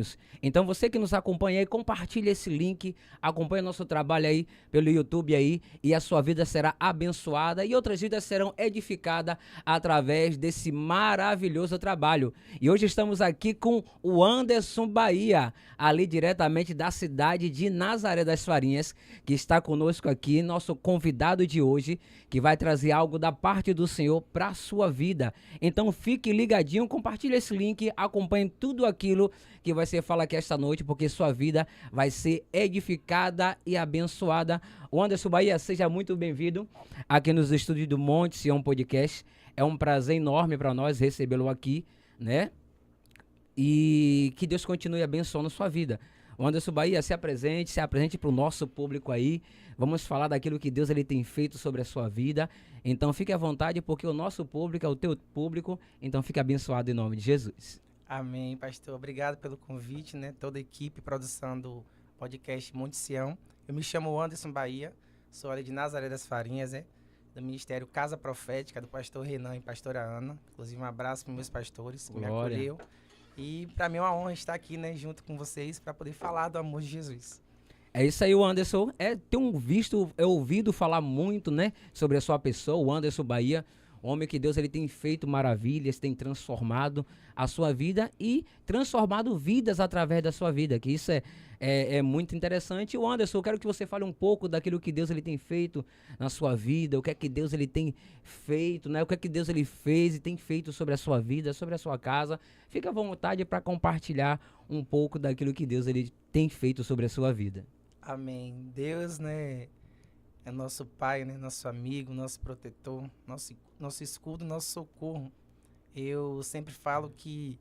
sonhos. Então você que nos acompanha aí, compartilha esse link, acompanha nosso trabalho aí pelo YouTube aí e a sua vida será abençoada e outras vidas serão edificadas através desse maravilhoso trabalho. E hoje estamos aqui com o Anderson Bahia, ali diretamente da cidade de Nazaré das Farinhas, que está conosco aqui, nosso convidado de hoje, que vai trazer algo da parte do Senhor para a sua vida. Então fique ligadinho, compartilhe esse link, acompanhe tudo aquilo que vai ser falado aqui esta noite, porque sua vida vai ser edificada e abençoada. O Anderson Bahia, seja muito bem-vindo aqui nos estúdios do Monte Sião Podcast. É um prazer enorme para nós recebê-lo aqui, né? E que Deus continue abençoando sua vida. O Anderson Bahia, se apresente para o nosso público aí. Vamos falar daquilo que Deus ele tem feito sobre a sua vida. Então fique à vontade, porque o nosso público é o teu público. Então fique abençoado em nome de Jesus. Amém, pastor. Obrigado pelo convite, né? Toda a equipe, produção do podcast Monte Sião. Eu me chamo Anderson Bahia, sou ali de Nazaré das Farinhas, né? Do Ministério Casa Profética, do pastor Renan e pastora Ana. Inclusive, um abraço para meus pastores que me acolheu. E para mim é uma honra estar aqui, né, junto com vocês para poder falar do amor de Jesus. É isso aí, o Anderson. Ouvido falar muito, né, sobre a sua pessoa, o Anderson Bahia, homem que Deus ele tem feito maravilhas, tem transformado a sua vida e transformado vidas através da sua vida, que isso é muito interessante. O Anderson, eu quero que você fale um pouco daquilo que Deus ele tem feito na sua vida, o que é que Deus ele tem feito, né? O que é que Deus ele fez e tem feito sobre a sua vida, sobre a sua casa. Fica à vontade para compartilhar um pouco daquilo que Deus ele tem feito sobre a sua vida. Amém. Deus, né, é nosso Pai, né, nosso amigo, nosso protetor, nosso escudo, nosso socorro. Eu sempre falo que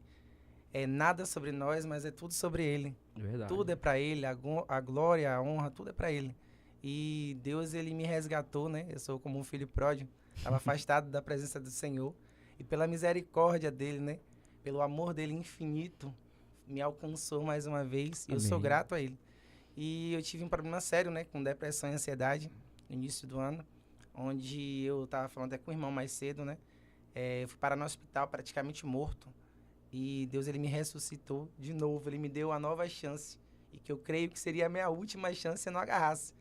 é nada sobre nós, mas é tudo sobre Ele. Verdade. Tudo é para Ele, a glória, a honra, tudo é para Ele. E Deus, Ele me resgatou, né? Eu sou como um filho pródigo, estava afastado da presença do Senhor. E pela misericórdia dEle, né? Pelo amor dEle infinito, me alcançou mais uma vez. E eu sou grato a Ele. E eu tive um problema sério, né? Com depressão e ansiedade no início do ano, onde eu estava falando até com o irmão mais cedo, né? Eu fui parar no hospital praticamente morto. E Deus, ele me ressuscitou de novo. Ele me deu uma nova chance. E que eu creio que seria a minha última chance se eu não agarrasse.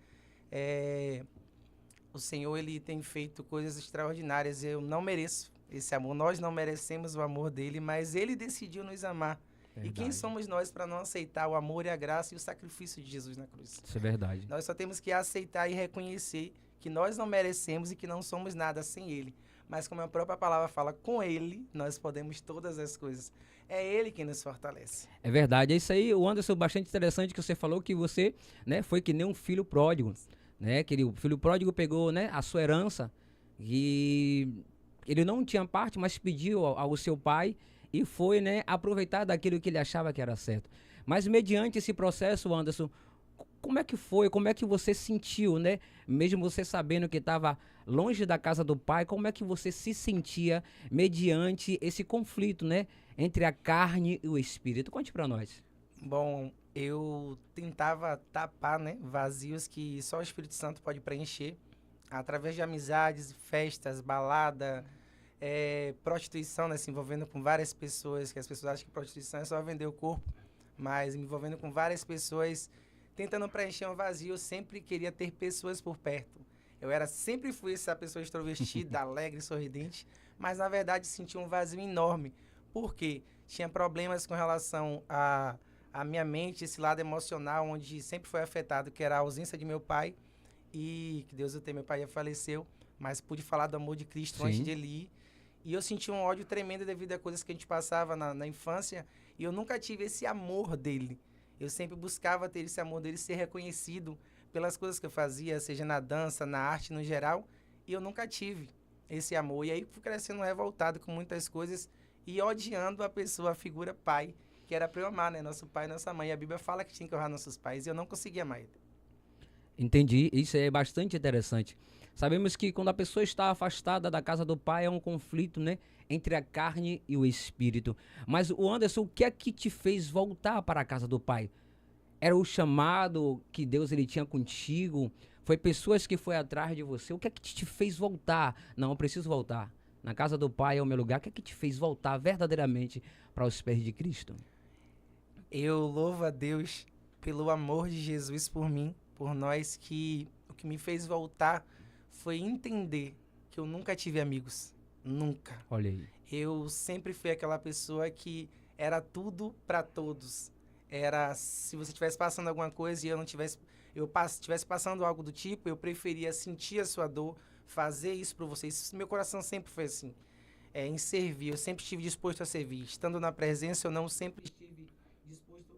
O Senhor, ele tem feito coisas extraordinárias. Eu não mereço esse amor. Nós não merecemos o amor dele, mas ele decidiu nos amar. Verdade. E quem somos nós para não aceitar o amor e a graça e o sacrifício de Jesus na cruz? Isso é verdade. Nós só temos que aceitar e reconhecer que nós não merecemos e que não somos nada sem ele. Mas como a própria palavra fala, com ele nós podemos todas as coisas. É ele quem nos fortalece. É verdade, é isso aí, o Anderson, bastante interessante que você falou que você, né, foi que nem um filho pródigo, né, que o filho pródigo pegou, né, a sua herança e ele não tinha parte, mas pediu ao seu pai e foi, né, aproveitar daquilo que ele achava que era certo. Mas mediante esse processo, Anderson, como é que foi? Como é que você sentiu, né? Mesmo você sabendo que estava longe da casa do pai, como é que você se sentia mediante esse conflito, né? Entre a carne e o espírito? Conte para nós. Bom, eu tentava tapar, né, vazios que só o Espírito Santo pode preencher através de amizades, festas, balada, prostituição, né, se envolvendo com várias pessoas, que as pessoas acham que prostituição é só vender o corpo, mas me envolvendo com várias pessoas, tentando preencher um vazio. Eu sempre queria ter pessoas por perto. Sempre fui essa pessoa extrovertida, alegre, sorridente, mas na verdade senti um vazio enorme, porque tinha problemas com relação à minha mente, esse lado emocional, onde sempre foi afetado, que era a ausência de meu pai, e que Deus o tenha, meu pai já faleceu, mas pude falar do amor de Cristo Sim. antes de ele ir, e eu senti um ódio tremendo devido a coisas que a gente passava na infância, e eu nunca tive esse amor dele. Eu sempre buscava ter esse amor dele, ser reconhecido pelas coisas que eu fazia, seja na dança, na arte no geral, e eu nunca tive esse amor. E aí fui crescendo revoltado com muitas coisas e odiando a pessoa, a figura pai, que era para eu amar, né? Nosso pai e nossa mãe. A Bíblia fala que tinha que honrar nossos pais e eu não conseguia amar ele. Entendi, isso é bastante interessante. Sabemos que quando a pessoa está afastada da casa do pai é um conflito, né, entre a carne e o espírito. Mas o Anderson, o que é que te fez voltar para a casa do pai? Era o chamado que Deus ele tinha contigo? Foi pessoas que foi atrás de você? O que é que te fez voltar? Não, eu preciso voltar. Na casa do pai é o meu lugar. O que é que te fez voltar verdadeiramente para os pés de Cristo? Eu louvo a Deus pelo amor de Jesus por mim, por nós, que o que me fez voltar foi entender que eu nunca tive amigos. Nunca. Olha aí. Eu sempre fui aquela pessoa que era tudo para todos. Era, se você estivesse passando alguma coisa e eu não tivesse, estivesse passando algo do tipo, eu preferia sentir a sua dor, fazer isso por vocês. Meu coração sempre foi assim, em servir. Eu sempre estive disposto a servir. Estando na presença, eu não sempre estive disposto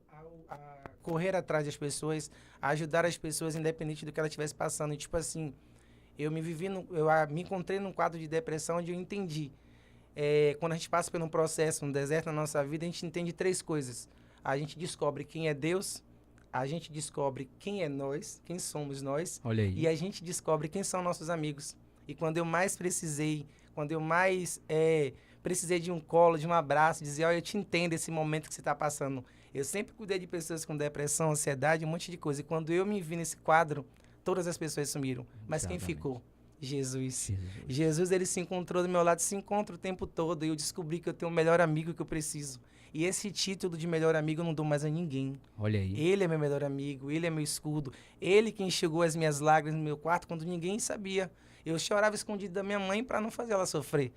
a correr atrás das pessoas, a ajudar as pessoas, independente do que ela estivesse passando. E, tipo assim, me encontrei num quadro de depressão onde eu entendi. Quando a gente passa por um processo, um deserto na nossa vida, a gente entende três coisas. A gente descobre quem é Deus, a gente descobre quem é nós, quem somos nós, Olha aí. e a gente descobre quem são nossos amigos. E quando eu mais precisei, quando eu mais precisei de um colo, de um abraço, dizer, olha, eu te entendo esse momento que você está passando. Eu sempre cuidei de pessoas com depressão, ansiedade, um monte de coisa. E quando eu me vi nesse quadro, todas as pessoas sumiram. Mas quem Exatamente. ficou? Jesus. Jesus, ele se encontrou do meu lado, se encontra o tempo todo. E eu descobri que eu tenho o melhor amigo que eu preciso. E esse título de melhor amigo eu não dou mais a ninguém. Olha aí. Ele é meu melhor amigo, ele é meu escudo. Ele que enxugou as minhas lágrimas no meu quarto quando ninguém sabia. Eu chorava escondido da minha mãe para não fazer ela sofrer.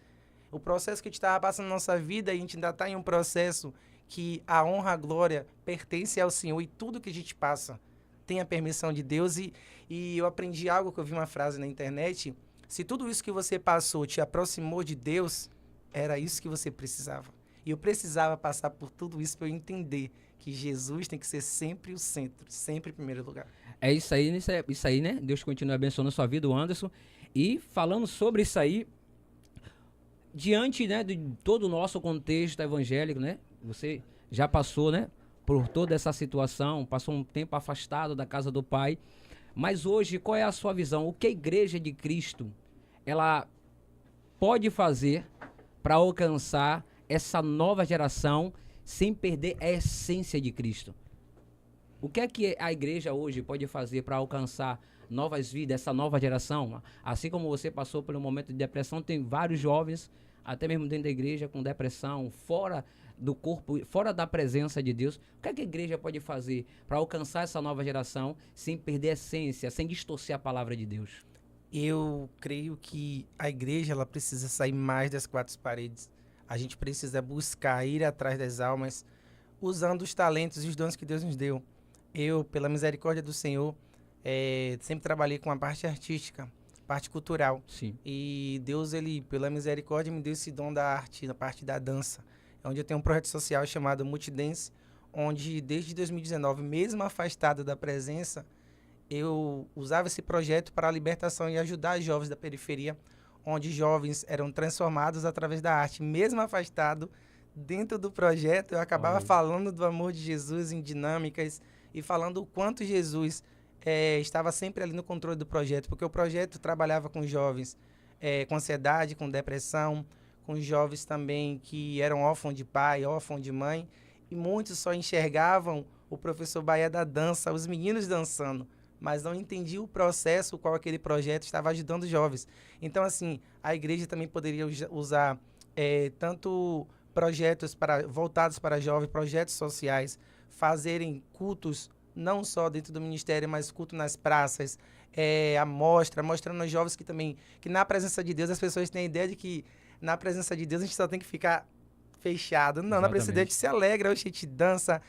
O processo que a gente estava passando na nossa vida, a gente ainda está em um processo que a honra, a glória pertence ao Senhor. E tudo que a gente passa tem a permissão de Deus. E eu aprendi algo que eu vi uma frase na internet. Se tudo isso que você passou te aproximou de Deus, era isso que você precisava. E eu precisava passar por tudo isso para eu entender que Jesus tem que ser sempre o centro, sempre em primeiro lugar. É isso aí, né? Deus continue abençoando a sua vida, o Anderson. E falando sobre isso aí, diante, né, de todo o nosso contexto evangélico, né? Você já passou, né, por toda essa situação, passou um tempo afastado da casa do Pai. Mas hoje, qual é a sua visão? O que a Igreja de Cristo ela pode fazer para alcançar essa nova geração sem perder a essência de Cristo? O que é que a igreja hoje pode fazer para alcançar novas vidas, essa nova geração? Assim como você passou pelo momento de depressão, tem vários jovens, até mesmo dentro da igreja, com depressão, fora do corpo, fora da presença de Deus. O que é que a igreja pode fazer para alcançar essa nova geração sem perder a essência, sem distorcer a palavra de Deus? Eu creio que a igreja ela precisa sair mais das quatro paredes. A gente precisa buscar ir atrás das almas, usando os talentos e os dons que Deus nos deu. Eu, pela misericórdia do Senhor, sempre trabalhei com a parte artística, parte cultural. Sim. E Deus, ele, pela misericórdia, me deu esse dom da arte, na parte da dança. Onde eu tenho um projeto social chamado Multidance, onde desde 2019, mesmo afastado da presença, eu usava esse projeto para a libertação e ajudar jovens da periferia, onde jovens eram transformados através da arte. Mesmo afastado, dentro do projeto, eu acabava falando do amor de Jesus em dinâmicas e falando o quanto Jesus estava sempre ali no controle do projeto, porque o projeto trabalhava com jovens com ansiedade, com depressão, com jovens também que eram órfãos de pai, órfãos de mãe, e muitos só enxergavam o professor Bahia da dança, os meninos dançando, mas não entendiam o processo o qual aquele projeto estava ajudando os jovens. Então, assim, a igreja também poderia usar tanto projetos voltados para jovens, projetos sociais, fazerem cultos, não só dentro do ministério, mas culto nas praças, mostrando aos jovens que na presença de Deus, as pessoas têm a ideia de que na presença de Deus a gente só tem que ficar fechado. Não, na presença de Deus a gente se alegra, a gente dança.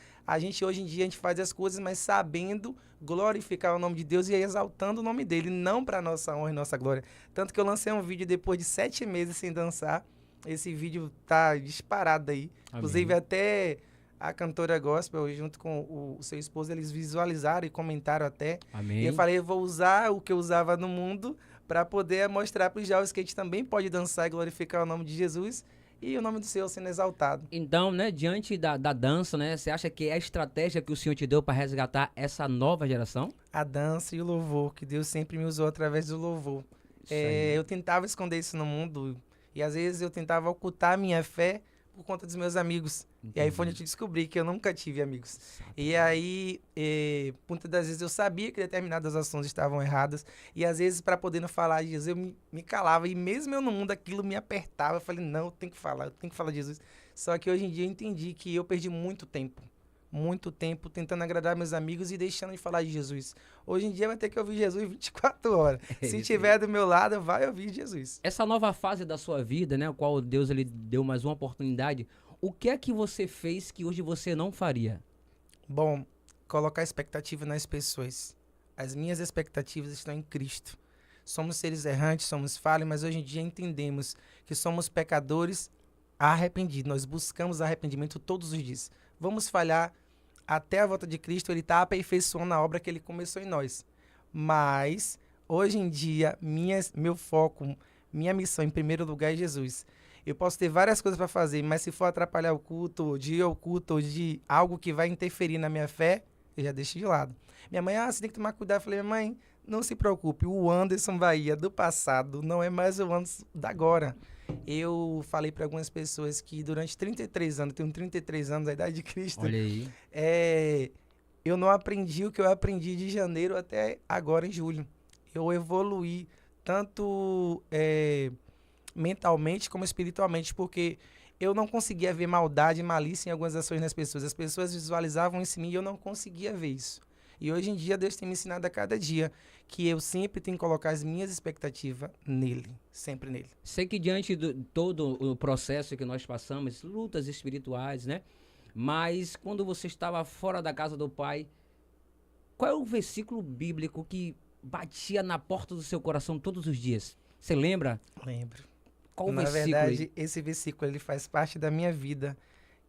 Hoje em dia, a gente faz as coisas, mas sabendo glorificar o nome de Deus e exaltando o nome dele, não para nossa honra e nossa glória. Tanto que eu lancei um vídeo depois de 7 meses sem dançar. Esse vídeo tá disparado aí. Amém. Inclusive, até a cantora gospel, junto com o seu esposo, eles visualizaram e comentaram até. Amém. E eu falei, eu vou usar o que eu usava no mundo para poder mostrar para os jovens que a gente também pode dançar e glorificar o nome de Jesus e o nome do Senhor sendo exaltado. Então, né, diante da dança, né, você acha que é a estratégia que o Senhor te deu para resgatar essa nova geração? A dança e o louvor, que Deus sempre me usou através do louvor. Eu tentava esconder isso no mundo e às vezes eu tentava ocultar a minha fé por conta dos meus amigos. Entendi. E aí foi onde eu descobri que eu nunca tive amigos. Exato. E aí, muitas das vezes eu sabia que determinadas ações estavam erradas. E às vezes, para poder não falar de Jesus, eu me calava. E mesmo eu no mundo, aquilo me apertava. Eu falei, não, eu tenho que falar de Jesus. Só que hoje em dia eu entendi que eu perdi muito tempo muito tempo tentando agradar meus amigos e deixando de falar de Jesus. Hoje em dia vai ter que ouvir Jesus 24 horas. Se tiver do meu lado, vai ouvir Jesus. Essa nova fase da sua vida, né, o qual Deus ele deu mais uma oportunidade, o que é que você fez que hoje você não faria? Bom, colocar expectativa nas pessoas. As minhas expectativas estão em Cristo. Somos seres errantes, somos falhos, mas hoje em dia entendemos que somos pecadores arrependidos. Nós buscamos arrependimento todos os dias. Vamos falhar até a volta de Cristo, ele está aperfeiçoando a obra que ele começou em nós. Mas, hoje em dia, meu foco, minha missão em primeiro lugar é Jesus. Eu posso ter várias coisas para fazer, mas se for atrapalhar o culto, ou de ir ao culto, ou de algo que vai interferir na minha fé, eu já deixo de lado. Minha mãe, você tem que tomar cuidado. Eu falei, minha mãe, não se preocupe, o Anderson Bahia do passado não é mais o Anderson da agora. Eu falei para algumas pessoas que durante 33 anos, tenho 33 anos, a idade de Cristo, Olha aí. eu não aprendi o que eu aprendi de janeiro até agora em julho. Eu evoluí tanto mentalmente como espiritualmente, porque eu não conseguia ver maldade e malícia em algumas ações nas pessoas. As pessoas visualizavam isso em mim e eu não conseguia ver isso. E hoje em dia Deus tem me ensinado a cada dia que eu sempre tenho que colocar as minhas expectativas nele, sempre nele. Sei que diante de todo o processo que nós passamos, lutas espirituais, né? Mas quando você estava fora da casa do Pai, qual é o versículo bíblico que batia na porta do seu coração todos os dias? Você lembra? Lembro. Qual o Na versículo verdade, aí? esse versículo ele faz parte da minha vida,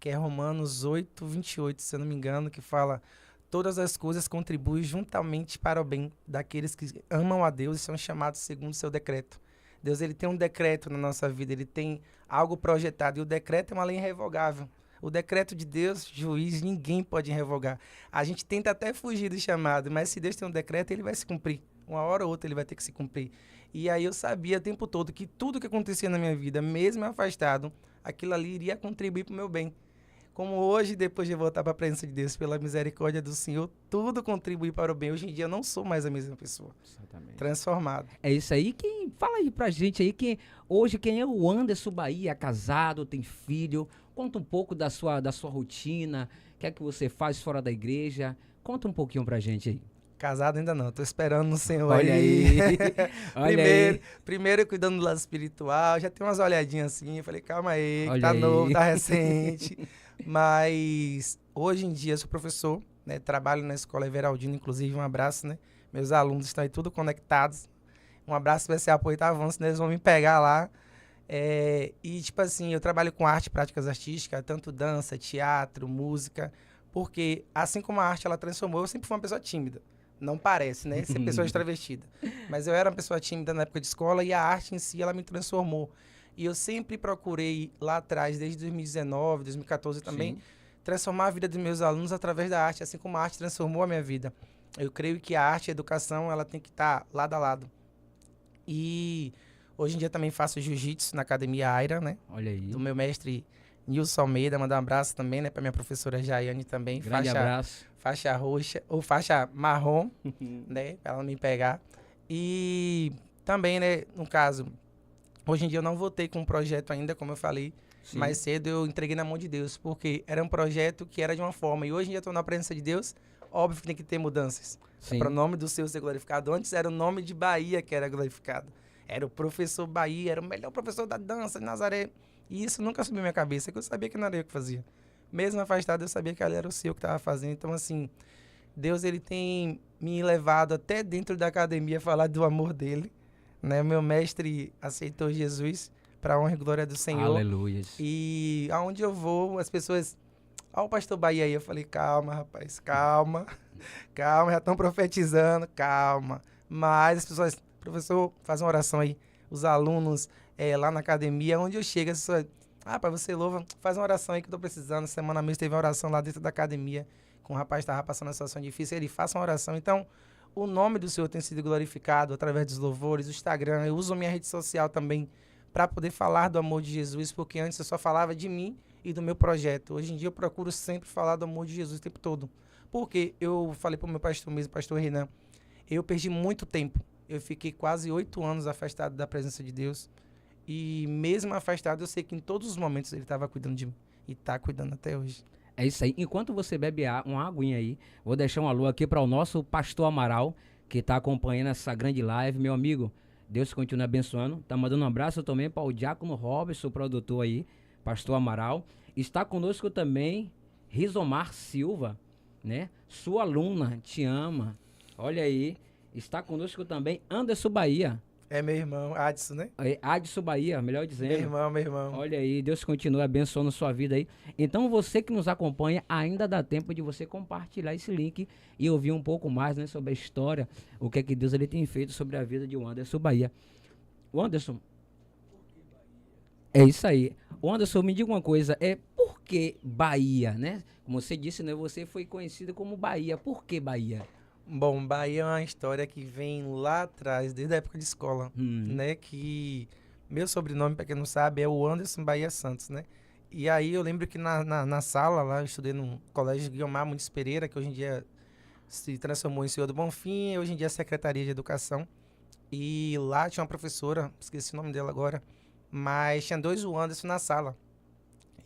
que é Romanos 8, 28, se eu não me engano, que fala: todas as coisas contribuem juntamente para o bem daqueles que amam a Deus e são chamados segundo o seu decreto. Deus ele tem um decreto na nossa vida, ele tem algo projetado, e o decreto é uma lei irrevogável. O decreto de Deus, juiz, ninguém pode revogar. A gente tenta até fugir do chamado, mas se Deus tem um decreto, ele vai se cumprir. Uma hora ou outra ele vai ter que se cumprir. E aí eu sabia o tempo todo que tudo que acontecia na minha vida, mesmo afastado, aquilo ali iria contribuir para o meu bem. Como hoje, depois de voltar para a presença de Deus, pela misericórdia do Senhor, tudo contribui para o bem. Hoje em dia eu não sou mais a mesma pessoa. Exatamente. Transformado. É isso aí. Fala aí pra gente aí, hoje quem é o Anderson Bahia, casado, tem filho. Conta um pouco da sua rotina, o que é que você faz fora da igreja. Conta um pouquinho pra gente aí. Casado ainda não, tô esperando no Senhor. Olha aí. Olha aí. Primeiro cuidando do lado espiritual, já tem umas olhadinhas assim, eu falei, calma aí, que Olha tá aí. novo, tá recente. Mas hoje em dia eu sou professor, né? Trabalho na Escola Everaldina, inclusive um abraço, né? Meus alunos estão aí tudo conectados. Um abraço especial pro oitavo ano, senão eles vão me pegar lá. E tipo assim, eu trabalho com arte, práticas artísticas, tanto dança, teatro, música, porque assim como a arte ela transformou, eu sempre fui uma pessoa tímida. Não parece, né? Ser pessoa extravestida. Mas eu era uma pessoa tímida na época de escola e a arte em si, ela me transformou. E eu sempre procurei, lá atrás, desde 2019, 2014 também, Sim. transformar a vida dos meus alunos através da arte, assim como a arte transformou a minha vida. Eu creio que a arte e a educação, ela tem que estar lado a lado. E hoje em dia também faço jiu-jitsu na Academia Aira, né? Olha aí. Do meu mestre Nilson Almeida, mandar um abraço também, né? Pra minha professora Jaiane também. Grande abraço. Faixa roxa, ou faixa marrom, né? Pra ela não me pegar. E também, né, no caso, hoje em dia eu não voltei com um projeto ainda, como eu falei. Sim. Mais cedo eu entreguei na mão de Deus, porque era um projeto que era de uma forma. E hoje em dia eu tô na presença de Deus, óbvio que tem que ter mudanças. Sim. Para o nome do Senhor ser glorificado. Antes era o nome de Bahia que era glorificado. Era o professor Bahia, era o melhor professor da dança de Nazaré. E isso nunca subiu na minha cabeça, que eu sabia que não era eu que fazia. Mesmo afastado, eu sabia que ali era o Senhor que estava fazendo. Então, assim, Deus ele tem me levado até dentro da academia a falar do amor dele. Né? Meu mestre aceitou Jesus para a honra e glória do Senhor. Aleluia. E aonde eu vou, as pessoas... Ó, o pastor Bahia aí. Eu falei, calma, rapaz, calma. Calma, já estão profetizando, calma. Mas as pessoas... Professor, faz uma oração aí. Os alunos lá na academia, onde eu chego, as pessoas... Rapaz, você louva, faz uma oração aí que eu tô precisando. Semana mesmo teve uma oração lá dentro da academia, com um rapaz que estava passando uma situação difícil. Ele faça uma oração. Então, o nome do Senhor tem sido glorificado através dos louvores, o Instagram. Eu uso a minha rede social também para poder falar do amor de Jesus, porque antes eu só falava de mim e do meu projeto. Hoje em dia eu procuro sempre falar do amor de Jesus o tempo todo. Porque eu falei para o meu pastor mesmo, pastor Renan, eu perdi muito tempo. Eu fiquei quase 8 anos afastado da presença de Deus. E mesmo afastado, eu sei que em todos os momentos ele estava cuidando de mim. E está cuidando até hoje. É isso aí. Enquanto você bebe uma aguinha aí, vou deixar um alô aqui para o nosso pastor Amaral, que está acompanhando essa grande live. Meu amigo, Deus continue abençoando. Tá mandando um abraço também para o Diácono Robson, o produtor aí, pastor Amaral. Está conosco também Rizomar Silva, né? Sua aluna, te ama. Olha aí. Está conosco também Anderson Bahia. É meu irmão, Adson, né? Adson Bahia, melhor dizendo. Meu irmão. Olha aí, Deus continue abençoando sua vida aí. Então, você que nos acompanha, ainda dá tempo de você compartilhar esse link e ouvir um pouco mais, né, sobre a história, o que é que Deus ele tem feito sobre a vida de Anderson Bahia. O Anderson, é isso aí. O Anderson, me diga uma coisa, por que Bahia, né? Como você disse, né, você foi conhecido como Bahia. Por que Bahia? Bom, Bahia é uma história que vem lá atrás, desde a época de escola, né? Que meu sobrenome, para quem não sabe, é o Anderson Bahia Santos, né? E aí eu lembro que na sala lá, eu estudei no Colégio Guiomar Muniz Pereira, que hoje em dia se transformou em Senhor do Bonfim, e hoje em dia é Secretaria de Educação. E lá tinha uma professora, esqueci o nome dela agora, mas tinha dois o Anderson na sala.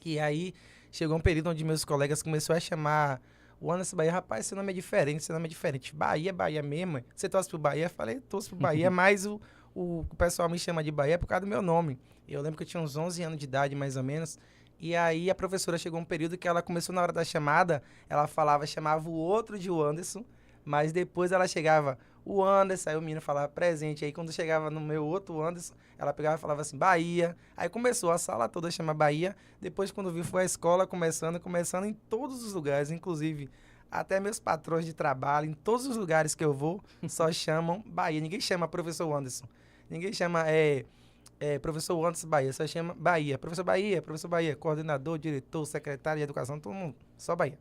E aí chegou um período onde meus colegas começaram a chamar o Anderson Bahia, rapaz, seu nome é diferente, seu nome é diferente. Bahia, Bahia mesmo. Você torce pro Bahia? Eu falei, torço pro Bahia, mas o pessoal me chama de Bahia por causa do meu nome. Eu lembro que eu tinha uns 11 anos de idade, mais ou menos. E aí a professora chegou um período que ela começou na hora da chamada, ela chamava o outro de o Anderson, mas depois ela chegava, o Anderson, aí o menino falava presente. Aí quando chegava no meu outro Anderson, ela pegava e falava assim, Bahia. Aí começou a sala toda a chamar Bahia. Depois, quando vi, foi a escola começando em todos os lugares, inclusive até meus patrões de trabalho, em todos os lugares que eu vou, só chamam Bahia. Ninguém chama professor Anderson. Ninguém chama professor Anderson Bahia, só chama Bahia. Professor Bahia, coordenador, diretor, secretário de educação, todo mundo, só Bahia.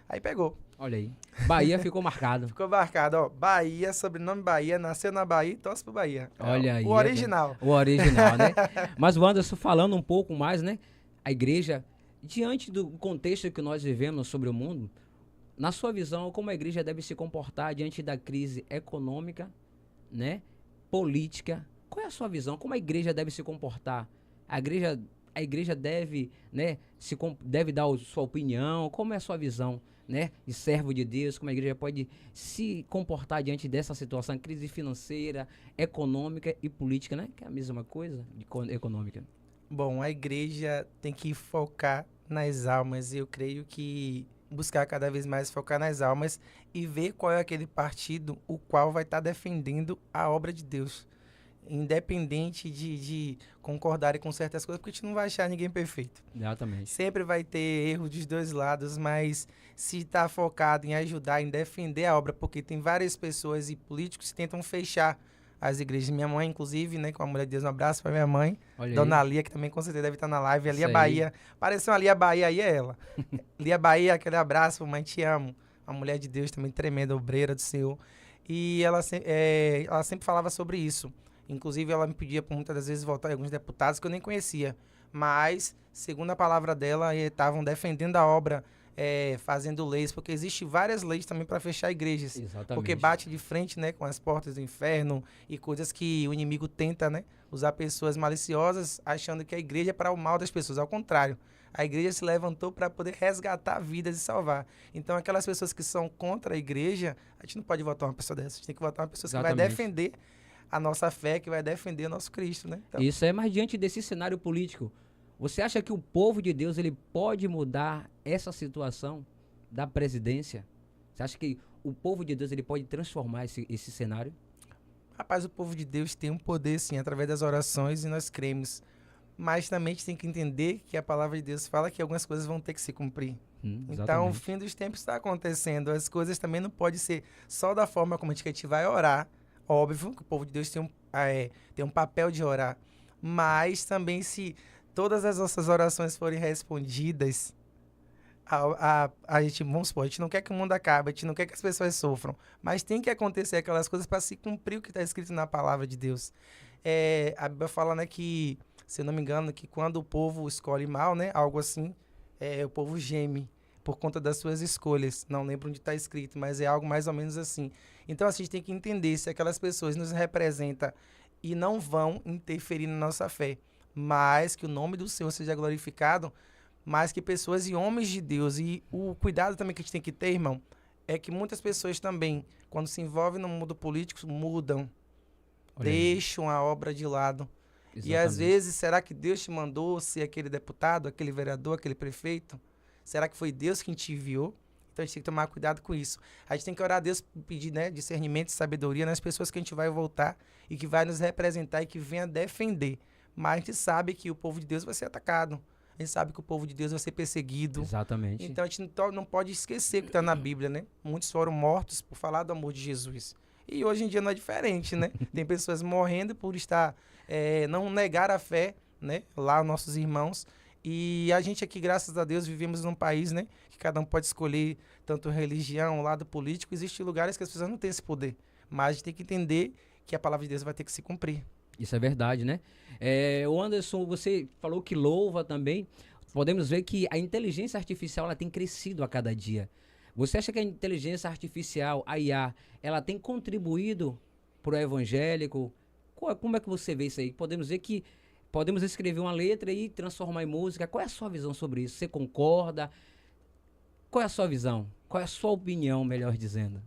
Aí pegou. Olha aí. Bahia ficou marcado. Ficou marcado, ó. Bahia, sobrenome Bahia, nasceu na Bahia e torce pro Bahia. Olha aí. O original. O original, né? Mas o Anderson, falando um pouco mais, né? A igreja, diante do contexto que nós vivemos sobre o mundo, na sua visão, como a igreja deve se comportar diante da crise econômica, né? Política. Qual é a sua visão? Como a igreja deve se comportar? A igreja deve, né, deve dar sua opinião. Como é a sua visão, né, de servo de Deus? Como a igreja pode se comportar diante dessa situação, crise financeira, econômica e política, né? Que é a mesma coisa econômica. Bom, a igreja tem que focar nas almas. Eu creio que buscar cada vez mais focar nas almas e ver qual é aquele partido o qual vai estar defendendo a obra de Deus. Independente de concordarem com certas coisas, porque a gente não vai achar ninguém perfeito. Exatamente. Sempre vai ter erro dos dois lados, mas se está focado em ajudar, em defender a obra, porque tem várias pessoas e políticos que tentam fechar as igrejas. Minha mãe, inclusive, né, com a Mulher de Deus, um abraço para minha mãe, Olha Dona aí. Lia, que também com certeza deve estar na live, a Lia Isso Bahia. aí. Pareceu uma Lia Bahia, aí é ela. Lia Bahia, aquele abraço, mãe, te amo. Uma mulher de Deus também tremenda, obreira do Senhor. E ela sempre falava sobre isso. Inclusive, ela me pedia por muitas das vezes votar em alguns deputados que eu nem conhecia. Mas, segundo a palavra dela, estavam defendendo a obra, fazendo leis, porque existem várias leis também para fechar igrejas. Exatamente. Porque bate de frente, né, com as portas do inferno e coisas que o inimigo tenta, né, usar pessoas maliciosas achando que a igreja é para o mal das pessoas. Ao contrário, a igreja se levantou para poder resgatar vidas e salvar. Então, aquelas pessoas que são contra a igreja, a gente não pode votar uma pessoa dessa. A gente tem que votar uma pessoa que vai defender a nossa fé, que vai defender o nosso Cristo, né? Então, isso é, mas diante desse cenário político, você acha que o povo de Deus ele pode mudar essa situação da presidência? Você acha que o povo de Deus ele pode transformar esse cenário? rapaz, o povo de Deus tem um poder, sim, através das orações, e nós cremos. Mas também a gente tem que entender que a palavra de Deus fala que algumas coisas vão ter que se cumprir. Então, o fim dos tempos está acontecendo. As coisas também não podem ser só da forma como a gente vai orar. Óbvio que o povo de Deus tem um papel de orar. Mas também, se todas as nossas orações forem respondidas, a gente, vamos supor, a gente não quer que o mundo acabe, a gente não quer que as pessoas sofram. Mas tem que acontecer aquelas coisas para se cumprir o que está escrito na palavra de Deus. A Bíblia fala, né, que, se eu não me engano, que quando o povo escolhe mal, né, algo assim, o povo geme por conta das suas escolhas. Não lembro onde está escrito, mas é algo mais ou menos assim. Então, assim, a gente tem que entender se aquelas pessoas nos representam e não vão interferir na nossa fé, mas que o nome do Senhor seja glorificado mas que pessoas e homens de Deus. E o cuidado também que a gente tem que ter, irmão, é que muitas pessoas também, quando se envolvem no mundo político, mudam, Olha aí. deixam a obra de lado. E às Exatamente. vezes, será que Deus te mandou ser aquele deputado, aquele vereador, aquele prefeito? Será que foi Deus quem te enviou? Então a gente tem que tomar cuidado com isso. A gente tem que orar a Deus, pedir, né, discernimento e sabedoria nas pessoas que a gente vai voltar e que vai nos representar e que venha defender. Mas a gente sabe que o povo de Deus vai ser atacado. A gente sabe que o povo de Deus vai ser perseguido. Exatamente. Então a gente não pode esquecer o que está na Bíblia, né? Muitos foram mortos por falar do amor de Jesus. E hoje em dia não é diferente, né? Tem pessoas morrendo por estar, não negar a fé, né? Lá, nossos irmãos. E a gente aqui, graças a Deus, vivemos num país, né? Que cada um pode escolher tanto religião, lado político. Existem lugares que as pessoas não têm esse poder. Mas a gente tem que entender que a palavra de Deus vai ter que se cumprir. Isso é verdade, né? O Anderson, você falou que louva também. Podemos ver que a inteligência artificial ela tem crescido a cada dia. Você acha que a inteligência artificial, a IA, ela tem contribuído para o evangélico? Como é que você vê isso aí? Podemos ver que podemos escrever uma letra e transformar em música. Qual é a sua visão sobre isso? Você concorda? Qual é a sua visão? Qual é a sua opinião, melhor dizendo?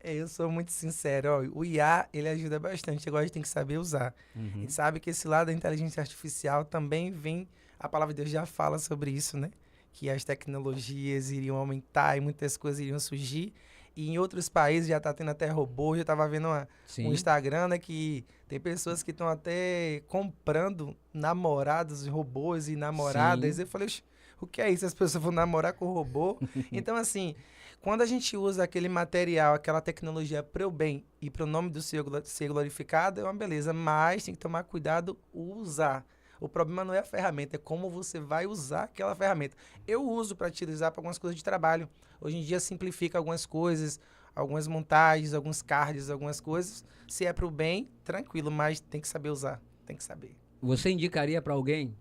Eu sou muito sincero, ó, o IA, ele ajuda bastante, agora a gente tem que saber usar. A gente sabe que esse lado da inteligência artificial também vem, a palavra de Deus já fala sobre isso, né? Que as tecnologias iriam aumentar e muitas coisas iriam surgir. E em outros países já tá tendo até robô, já tava vendo um Sim, Instagram, né, que tem pessoas que estão até comprando namorados, robôs e namoradas. sim. Eu falei, "Oxe, o que é isso? As pessoas vão namorar com robô?" Então, assim, quando a gente usa aquele material, aquela tecnologia para o bem e para o nome do Senhor ser glorificado, é uma beleza, mas tem que tomar cuidado usar. O problema não é a ferramenta, é como você vai usar aquela ferramenta. Eu uso para utilizar para algumas coisas de trabalho. Hoje em dia simplifica algumas coisas, algumas montagens, alguns cards, algumas coisas. Se é para o bem, tranquilo, mas tem que saber usar, tem que saber. Você indicaria para alguém?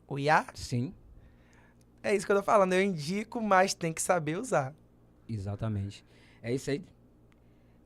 O IA, Sim, é isso que eu tô falando, eu indico, mas tem que saber usar. exatamente. É isso aí.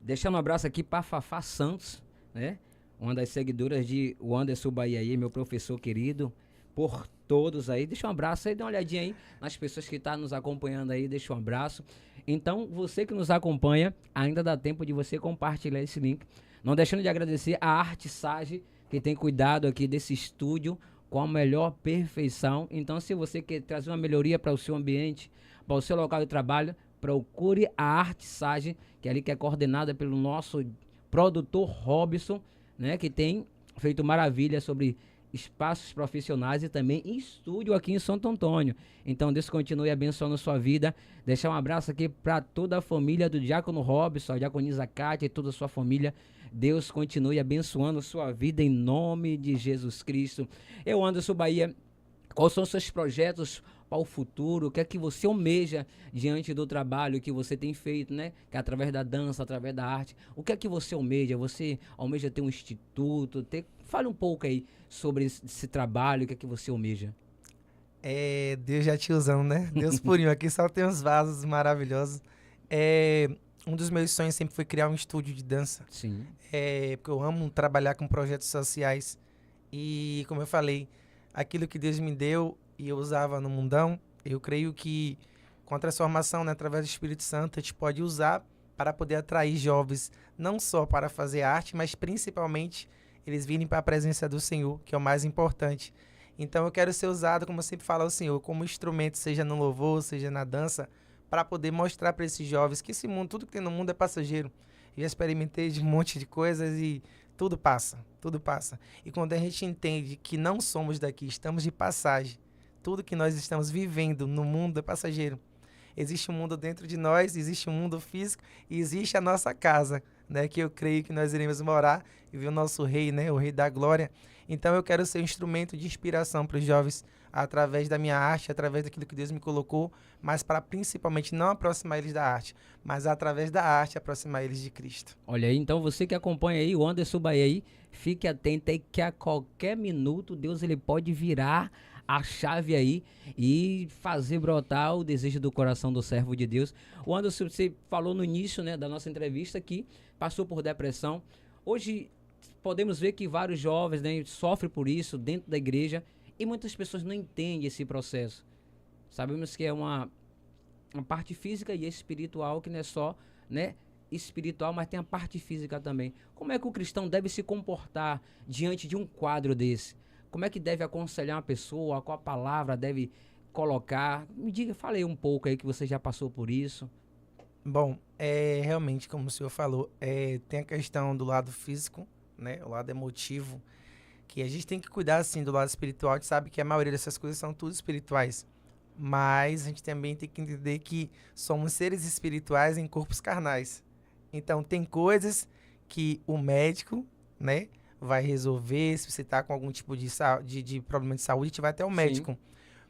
Deixando um abraço aqui para Fafá Santos, né? Uma das seguidoras de o Anderson Bahia aí, meu professor querido, por todos aí. Deixa um abraço aí, dá uma olhadinha aí nas pessoas que estão nos acompanhando aí, deixa um abraço. Então, você que nos acompanha, ainda dá tempo de você compartilhar esse link. Não deixando de agradecer a Arte Sage, que tem cuidado aqui desse estúdio com a melhor perfeição. Então, se você quer trazer uma melhoria para o seu ambiente, para o seu local de trabalho, procure a Arte Sage, que é ali que é coordenada pelo nosso produtor Robson, né, que tem feito maravilha sobre espaços profissionais e também em estúdio aqui em Santo Antônio. Então, Deus continue abençoando a sua vida. Deixar um abraço aqui para toda a família do Diácono Robson, a Diaconisa Cátia e toda a sua família. Deus continue abençoando a sua vida em nome de Jesus Cristo. Eu, Anderson Bahia, quais são os seus projetos para o futuro? O que é que você almeja diante do trabalho que você tem feito, né? Que é através da dança, através da arte. O que é que você almeja? Você almeja ter um instituto? Fale um pouco aí sobre esse trabalho, o que é que você almeja? É, Deus já te usando, né? Deus purinho, aqui só tem uns vasos maravilhosos. Um dos meus sonhos sempre foi criar um estúdio de dança. Sim, Porque eu amo trabalhar com projetos sociais. E, como eu falei, aquilo que Deus me deu e eu usava no mundão, eu creio que com a transformação, né, através do Espírito Santo, a gente pode usar para poder atrair jovens, não só para fazer arte, mas principalmente eles virem para a presença do Senhor, que é o mais importante. Então eu quero ser usado, como eu sempre falo ao Senhor, como instrumento, seja no louvor, seja na dança, para poder mostrar para esses jovens que esse mundo, tudo que tem no mundo é passageiro. Eu já experimentei de um monte de coisas e tudo passa, tudo passa. E quando a gente entende que não somos daqui, estamos de passagem, tudo que nós estamos vivendo no mundo é passageiro. Existe um mundo dentro de nós, existe um mundo físico e existe a nossa casa, né? Que eu creio que nós iremos morar e ver o nosso rei, né? O rei da glória. Então eu quero ser um instrumento de inspiração para os jovens através da minha arte, através daquilo que Deus me colocou, mas para principalmente não aproximar eles da arte, mas através da arte aproximar eles de Cristo. olha aí, então você que acompanha aí o Anderson Bahia aí, fique atento aí que a qualquer minuto Deus ele pode virar a chave aí e fazer brotar o desejo do coração do servo de Deus. O Anderson, você falou no início, né, da nossa entrevista que passou por depressão. Hoje podemos ver que vários jovens, né, sofrem por isso dentro da igreja E muitas pessoas não entendem esse processo. Sabemos que é uma parte física e espiritual, que não é só, né, espiritual, mas tem a parte física também. Como é que o cristão deve se comportar diante de um quadro desse? Como é que deve aconselhar uma pessoa? Qual a palavra deve colocar? Me diga, falei um pouco aí que você já passou por isso. Bom, realmente, como o senhor falou, tem a questão do lado físico, né? O lado emotivo, que a gente tem que cuidar, assim, do lado espiritual. A gente sabe que a maioria dessas coisas são tudo espirituais. Mas a gente também tem que entender que somos seres espirituais em corpos carnais. Então, tem coisas que o médico, né, vai resolver. Se você está com algum tipo de problema de saúde, a gente vai até o médico.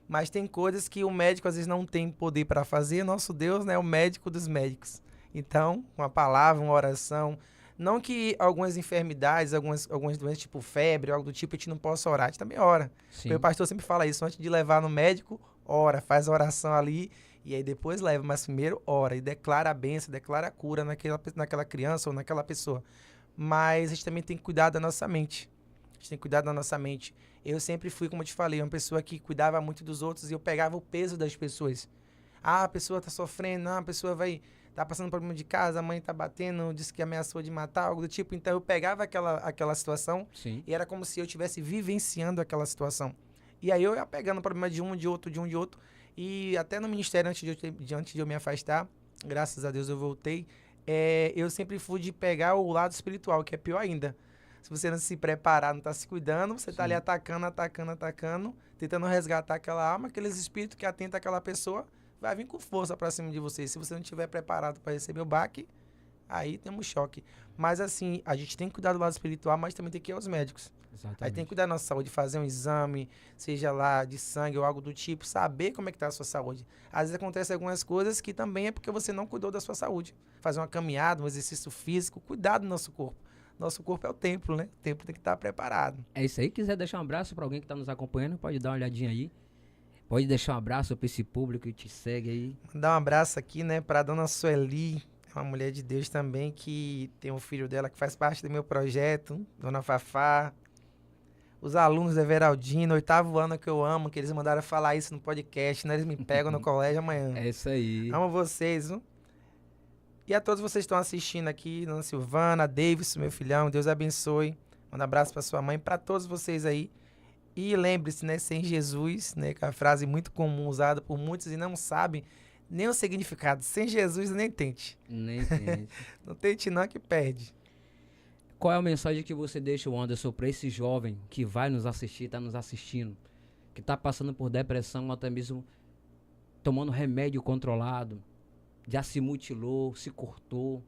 Mas tem coisas que o médico às vezes não tem poder para fazer. Nosso Deus, né, é o médico dos médicos. Então, uma palavra, uma oração. Não que algumas enfermidades, algumas doenças, tipo febre, algo do tipo, a gente não possa orar. A gente também ora. Meu pastor sempre fala isso. Antes de levar no médico, ora, faz a oração ali. E aí depois leva. Mas primeiro ora e declara a bênção, declara a cura naquela criança ou naquela pessoa. Mas a gente também tem que cuidar da nossa mente. A gente tem que cuidar da nossa mente. Eu sempre fui, como eu te falei, uma pessoa que cuidava muito dos outros e eu pegava o peso das pessoas. Ah, a pessoa tá sofrendo, a pessoa tá passando problema de casa, a mãe tá batendo, disse que ameaçou de matar, algo do tipo. Então eu pegava aquela situação. Sim. E era como se eu estivesse vivenciando aquela situação. E aí eu ia pegando o problema de um, de outro. E até no ministério, antes de eu me afastar, graças a Deus eu voltei, eu sempre fui de pegar o lado espiritual, que é pior ainda. Se você não se preparar, não está se cuidando, você está ali atacando, tentando resgatar aquela alma, aqueles espíritos que atentam aquela pessoa, vai vir com força para cima de você. Se você não estiver preparado para receber o baque, aí temos choque. Mas assim, a gente tem que cuidar do lado espiritual, mas também tem que ir aos médicos. Exatamente. Aí tem que cuidar da nossa saúde, fazer um exame, seja lá de sangue ou algo do tipo, saber como é que está a sua saúde. Às vezes acontecem algumas coisas que também é porque você não cuidou da sua saúde. Fazer uma caminhada, um exercício físico, cuidar do nosso corpo. Nosso corpo é o templo, né? O templo tem que estar preparado. É isso aí. Quiser deixar um abraço para alguém que está nos acompanhando, pode dar uma olhadinha aí. Pode deixar um abraço para esse público que te segue aí. Mandar um abraço aqui, né, para a dona Sueli, uma mulher de Deus também, que tem um filho dela que faz parte do meu projeto, dona Fafá. Os alunos da Everaldina, 8º ano que eu amo, que eles mandaram falar isso no podcast, né? Eles me pegam no colégio amanhã. É isso aí. Amo vocês, viu? E a todos vocês que estão assistindo aqui, dona Silvana, Davis, meu filhão, Deus abençoe. Manda um abraço para sua mãe, para todos vocês aí. E lembre-se, né, sem Jesus, né, que é uma frase muito comum usada por muitos e não sabem nem o significado. Sem Jesus, nem tente. Nem tente. Não tente não, que perde. Qual é a mensagem que você deixa, Anderson, para esse jovem que vai nos assistir, está nos assistindo, que está passando por depressão, ou até mesmo tomando remédio controlado, já se mutilou, se cortou,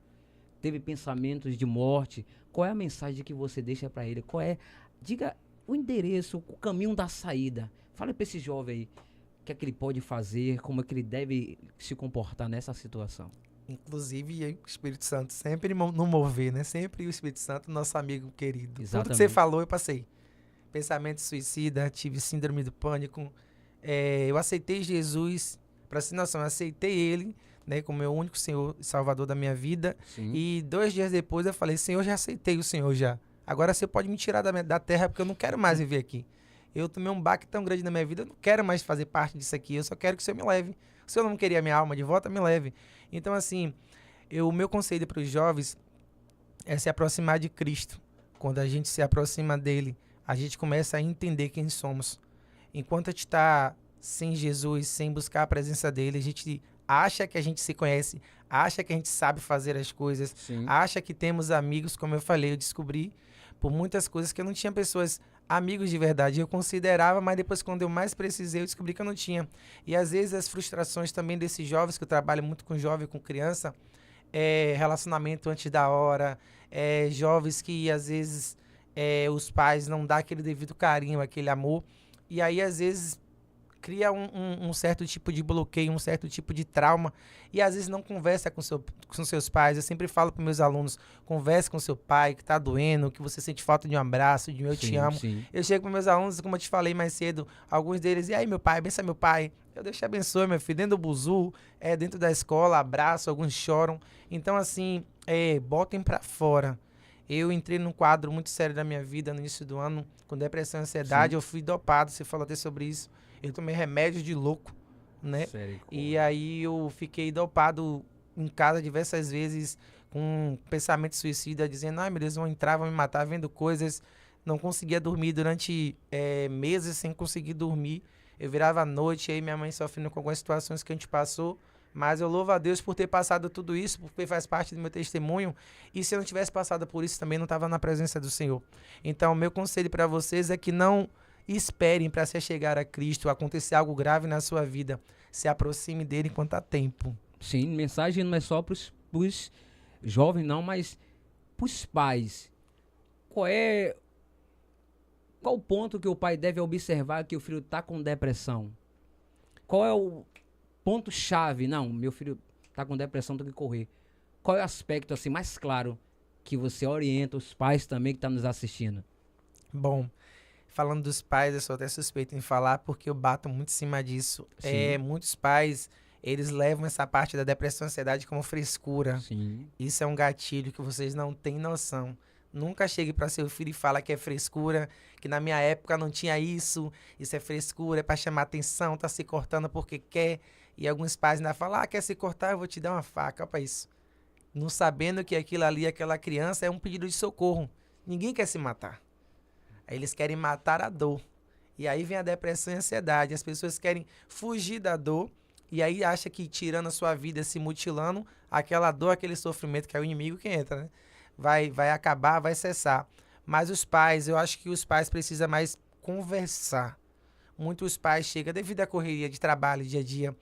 teve pensamentos de morte? Qual é a mensagem que você deixa para ele? Diga o endereço, o caminho da saída. Fala para esse jovem aí o que é que ele pode fazer, como é que ele deve se comportar nessa situação. Inclusive, o Espírito Santo sempre no mover, né? Sempre o Espírito Santo, nosso amigo querido. Exatamente. Tudo que você falou, eu passei. Pensamento suicida, tive síndrome do pânico. Eu aceitei Jesus, para ser noção, eu aceitei ele, né, como meu único Senhor e Salvador da minha vida. Sim. E 2 dias depois eu falei, Senhor, já aceitei o Senhor já. Agora você pode me tirar da terra, porque eu não quero mais viver aqui. Eu tomei um baque tão grande na minha vida, eu não quero mais fazer parte disso aqui, eu só quero que o Senhor me leve. Se eu não queria minha alma de volta, me leve. Então, assim, o meu conselho para os jovens é se aproximar de Cristo. Quando a gente se aproxima dele, a gente começa a entender quem somos. Enquanto a gente está sem Jesus, sem buscar a presença dele, a gente acha que a gente se conhece, acha que a gente sabe fazer as coisas, Sim. acha que temos amigos, como eu falei, eu descobri por muitas coisas que eu não tinha pessoas, amigos de verdade. Eu considerava, mas depois quando eu mais precisei, eu descobri que eu não tinha. E às vezes as frustrações também desses jovens, que eu trabalho muito com jovem, com criança, relacionamento antes da hora, jovens que às vezes os pais não dão aquele devido carinho, aquele amor, e aí às vezes cria um certo tipo de bloqueio, um certo tipo de trauma, e às vezes não conversa com seus pais. Eu sempre falo para meus alunos, converse com seu pai, que tá doendo, que você sente falta de um abraço, de um eu te amo. Sim. Eu chego para meus alunos, como eu te falei mais cedo, alguns deles, e aí meu pai, benção meu pai, eu Deus te abençoe, meu filho, dentro do buzu, dentro da escola, abraço, alguns choram. Então assim, botem para fora Eu entrei num quadro muito sério da minha vida no início do ano, com depressão e ansiedade. Sim. Eu fui dopado, você falou até sobre isso. Eu tomei remédio de louco, né? E aí eu fiquei dopado em casa diversas vezes, com pensamento suicida, dizendo, ai meu Deus, vão entrar, vão me matar, vendo coisas. Não conseguia dormir durante meses sem conseguir dormir. Eu virava à noite, aí minha mãe sofrendo com algumas situações que a gente passou. Mas eu louvo a Deus por ter passado tudo isso, porque faz parte do meu testemunho. E se eu não tivesse passado por isso, também não estava na presença do Senhor. Então, meu conselho para vocês é que não esperem para se chegar a Cristo, acontecer algo grave na sua vida. Se aproxime dele enquanto há tempo. Sim, mensagem não é só para os jovens, não, mas para os pais. Qual o ponto que o pai deve observar que o filho está com depressão? Qual é o ponto-chave? Não, meu filho está com depressão, tem que correr. Qual é o aspecto assim mais claro que você orienta os pais também que estão nos assistindo? Bom, falando dos pais, eu sou até suspeito em falar porque eu bato muito em cima disso. Sim. Muitos pais, eles levam essa parte da depressão e ansiedade como frescura. Sim. Isso é um gatilho que vocês não têm noção. Nunca chegue para seu filho e fala que é frescura, que na minha época não tinha isso é frescura, é para chamar atenção, tá se cortando porque quer. E alguns pais ainda falam, quer se cortar, eu vou te dar uma faca, para isso. Não sabendo que aquilo ali, aquela criança, é um pedido de socorro. Ninguém quer se matar. Aí eles querem matar a dor. E aí vem a depressão e a ansiedade. As pessoas querem fugir da dor e aí acha que tirando a sua vida, se mutilando, aquela dor, aquele sofrimento, que é o inimigo que entra, né? Vai acabar, vai cessar. Mas os pais, eu acho que os pais precisam mais conversar. Muitos pais chegam, devido à correria de trabalho, dia a dia,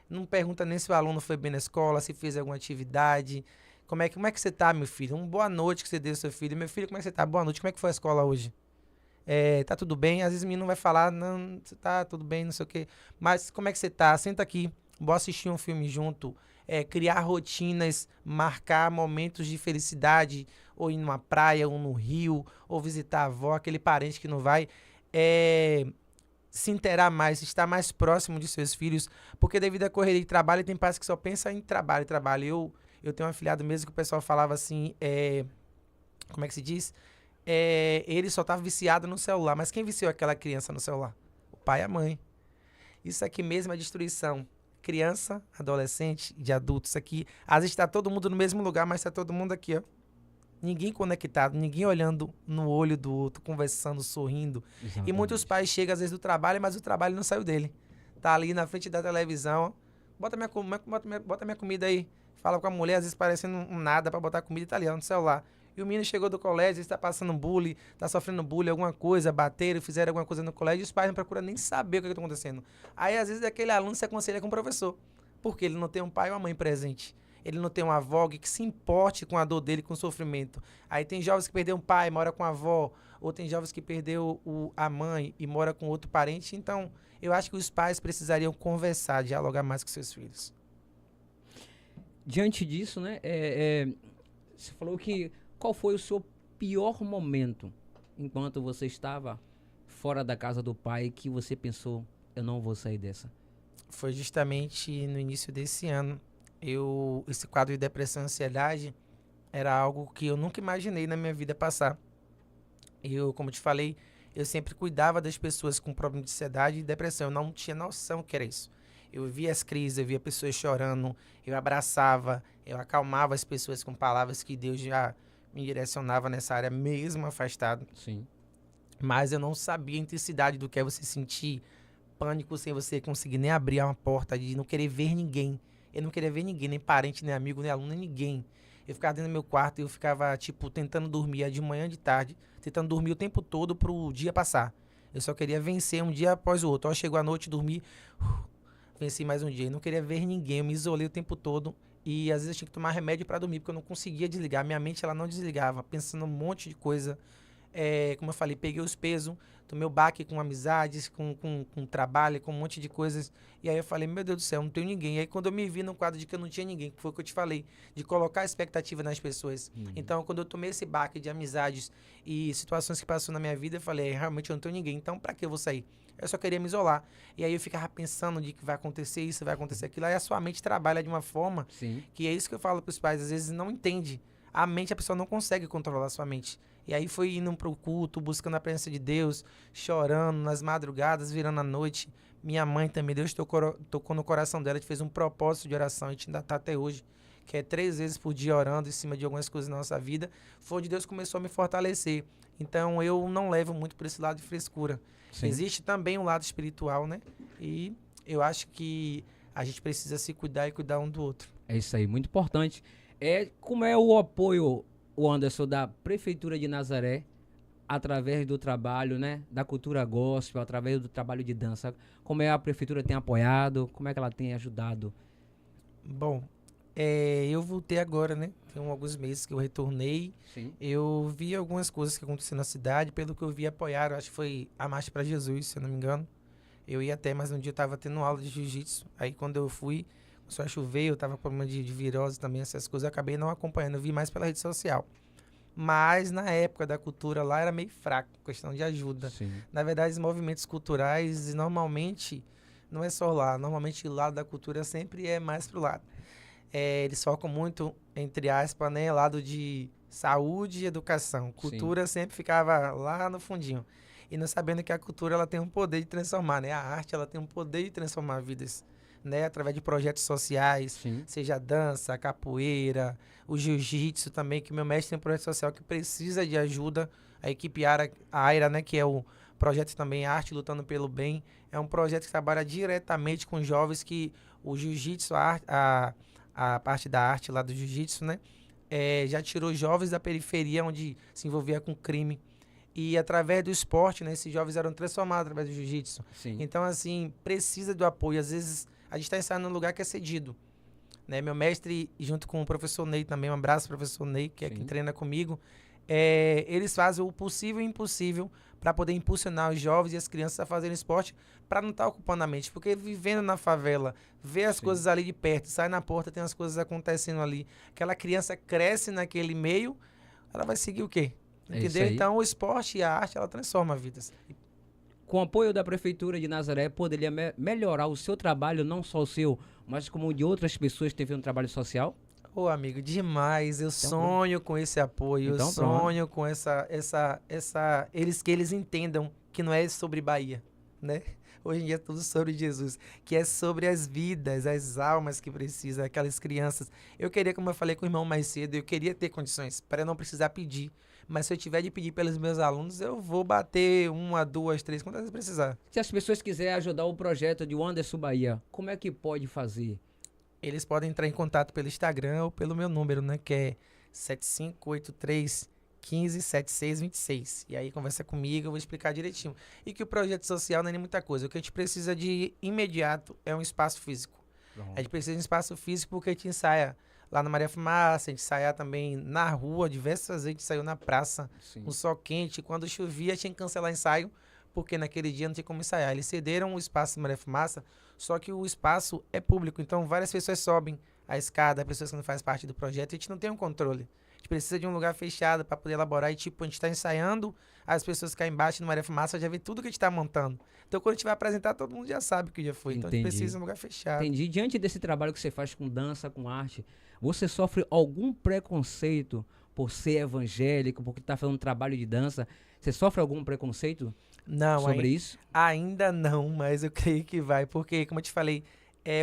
não pergunta nem se o aluno foi bem na escola, se fez alguma atividade. Como é que você tá, meu filho? Uma boa noite que você deu ao seu filho. Meu filho, como é que você tá? Boa noite, como é que foi a escola hoje? Tá tudo bem? Às vezes o menino vai falar, não, você tá tudo bem, não sei o quê. Mas como é que você tá? Senta aqui, bora assistir um filme junto. Criar rotinas, marcar momentos de felicidade, ou ir numa praia, ou no rio, ou visitar a avó, aquele parente que não vai. Se inteirar mais, estar mais próximo de seus filhos, porque devido à correria de trabalho, tem pais que só pensam em trabalho, trabalho. Eu tenho um afilhado mesmo que o pessoal falava assim, como é que se diz? Ele só estava viciado no celular, mas quem viciou aquela criança no celular? O pai e a mãe. Isso aqui mesmo é destruição. Criança, adolescente, de adultos aqui. Às vezes está todo mundo no mesmo lugar, mas está todo mundo aqui, ó. Ninguém conectado, ninguém olhando no olho do outro, conversando, sorrindo. Exatamente. E muitos pais chegam às vezes do trabalho, mas o trabalho não saiu dele. Tá ali na frente da televisão, bota minha comida aí. Fala com a mulher, às vezes parecendo um nada pra botar comida e tá ali, ó, no celular. E o menino chegou do colégio, está passando bullying, está sofrendo bullying, alguma coisa, bateram, fizeram alguma coisa no colégio, e os pais não procuram nem saber o que está acontecendo. Aí, às vezes, aquele aluno se aconselha com o professor, porque ele não tem um pai ou uma mãe presente. Ele não tem uma avó que se importe com a dor dele, com o sofrimento. Aí tem jovens que perderam um pai, mora com a avó, ou tem jovens que perdeu a mãe e mora com outro parente. Então, eu acho que os pais precisariam conversar, dialogar mais com seus filhos. Diante disso, né, você falou que qual foi o seu pior momento enquanto você estava fora da casa do pai que você pensou, eu não vou sair dessa? Foi justamente no início desse ano. Esse quadro de depressão e ansiedade era algo que eu nunca imaginei na minha vida passar. Como te falei, eu sempre cuidava das pessoas com problema de ansiedade e depressão. Eu não tinha noção que era isso. Eu via as crises, eu via pessoas chorando, eu abraçava, eu acalmava as pessoas com palavras que Deus já me direcionava nessa área, mesmo afastado. Sim. Mas eu não sabia a intensidade do que é você sentir pânico sem você conseguir nem abrir uma porta, de não querer ver ninguém. Eu não queria ver ninguém, nem parente, nem amigo, nem aluno, nem ninguém. Eu ficava dentro do meu quarto e eu ficava, tentando dormir de manhã, de tarde, tentando dormir o tempo todo pro dia passar. Eu só queria vencer um dia após o outro. Ó, chegou a noite, dormi, venci mais um dia. Eu não queria ver ninguém, eu me isolei o tempo todo. E às vezes eu tinha que tomar remédio para dormir, porque eu não conseguia desligar. Minha mente, ela não desligava, pensando um monte de coisa. Como eu falei, peguei os pesos, tomei o baque com amizades, com trabalho, com um monte de coisas. E aí eu falei, meu Deus do céu, não tenho ninguém. E aí quando eu me vi no quadro de que eu não tinha ninguém, que foi o que eu te falei, de colocar a expectativa nas pessoas. Então, quando eu tomei esse baque de amizades e situações que passaram na minha vida, eu falei, realmente eu não tenho ninguém, então pra que eu vou sair? Eu só queria me isolar. E aí eu ficava pensando de que vai acontecer isso, vai acontecer aquilo. Aí a sua mente trabalha de uma forma Sim. que é isso que eu falo pros pais, às vezes não entende. A mente, a pessoa não consegue controlar a sua mente. E aí foi indo pro culto, buscando a presença de Deus, chorando nas madrugadas, virando a noite. Minha mãe também, Deus tocou no coração dela, a gente fez um propósito de oração, a gente ainda tá até hoje, que é 3 vezes por dia orando em cima de algumas coisas na nossa vida. Foi onde Deus começou a me fortalecer. Então eu não levo muito por esse lado de frescura. Sim. Existe também um lado espiritual, né? E eu acho que a gente precisa se cuidar e cuidar um do outro. É isso aí, muito importante. Como é o apoio, o Anderson, da Prefeitura de Nazaré, através do trabalho, né, da cultura gospel, através do trabalho de dança? Como é a Prefeitura tem apoiado? Como é que ela tem ajudado? Bom, eu voltei agora, né? Tem alguns meses que eu retornei. Sim. Eu vi algumas coisas que aconteceram na cidade, pelo que eu vi apoiaram, acho que foi a Marcha para Jesus, se eu não me engano. Eu ia até, mas um dia eu tava tendo aula de jiu-jitsu. Aí quando eu fui, começou a chover, eu tava com problema de virose também, essas coisas, eu acabei não acompanhando, eu vi mais pela rede social. Mas na época da cultura lá era meio fraco, questão de ajuda. Sim. Na verdade, os movimentos culturais, normalmente, não é só lá, normalmente o lado da cultura sempre é mais pro lado. Eles focam muito, entre aspas, né, lado de saúde e educação. Cultura sempre ficava lá no fundinho. E não sabendo que a cultura ela tem um poder de transformar, né? A arte ela tem um poder de transformar vidas, né? Através de projetos sociais, Sim. seja a dança, a capoeira, o jiu-jitsu também, que meu mestre tem um projeto social que precisa de ajuda. A equipe AIRA, né, que é o projeto também Arte Lutando pelo Bem, é um projeto que trabalha diretamente com jovens que o jiu-jitsu, a parte da arte lá do jiu-jitsu, né, já tirou jovens da periferia onde se envolvia com crime. E através do esporte, né, esses jovens eram transformados através do jiu-jitsu. Sim. Então, assim, precisa do apoio. Às vezes, a gente está ensaiando num lugar que é cedido. Né? Meu mestre, junto com o professor Ney também, um abraço, professor Ney, que é quem treina comigo, eles fazem o possível e o impossível para poder impulsionar os jovens e as crianças a fazerem esporte para não estar ocupando a mente. Porque vivendo na favela, ver as coisas ali de perto, sai na porta, tem as coisas acontecendo ali. Aquela criança cresce naquele meio, ela vai seguir o quê? Entendeu? Então, o esporte e a arte, ela transforma vidas. Com o apoio da Prefeitura de Nazaré, poderia melhorar o seu trabalho, não só o seu, mas como o de outras pessoas que têm feito um trabalho social? Ô, amigo, demais. Eu sonho com esse apoio, eu sonho com eles entendam que não é sobre Bahia, né? Hoje em dia é tudo sobre Jesus, que é sobre as vidas, as almas que precisam, aquelas crianças. Eu queria, como eu falei com o irmão mais cedo, eu queria ter condições para não precisar pedir. Mas se eu tiver de pedir pelos meus alunos, eu vou bater 1, 2, 3, quantas vezes precisar. Se as pessoas quiserem ajudar o projeto de Anderson Bahia, como é que pode fazer? Eles podem entrar em contato pelo Instagram ou pelo meu número, né? Que é 7583-157626. E aí conversa comigo, eu vou explicar direitinho. E que o projeto social não é nem muita coisa. O que a gente precisa de imediato é um espaço físico. A gente precisa de um espaço físico porque a gente ensaia lá na Maria Fumaça, a gente ensaiava também na rua, diversas vezes a gente saiu na praça, um sol quente. Quando chovia, tinha que cancelar ensaio, porque naquele dia não tinha como ensaiar. Eles cederam o espaço da Maria Fumaça, só que o espaço é público, então várias pessoas sobem a escada, pessoas que não fazem parte do projeto, e a gente não tem um controle. A gente precisa de um lugar fechado para poder elaborar e, tipo, a gente está ensaiando, as pessoas que embaixo no Maria Fumaça já vê tudo que a gente está montando. Então, quando a gente vai apresentar, todo mundo já sabe o que já foi. Então, a gente precisa de um lugar fechado. Entendi. Diante desse trabalho que você faz com dança, com arte, você sofre algum preconceito por ser evangélico, porque está fazendo um trabalho de dança? Você sofre algum preconceito sobre isso? Ainda não, mas eu creio que vai. Porque, como eu te falei,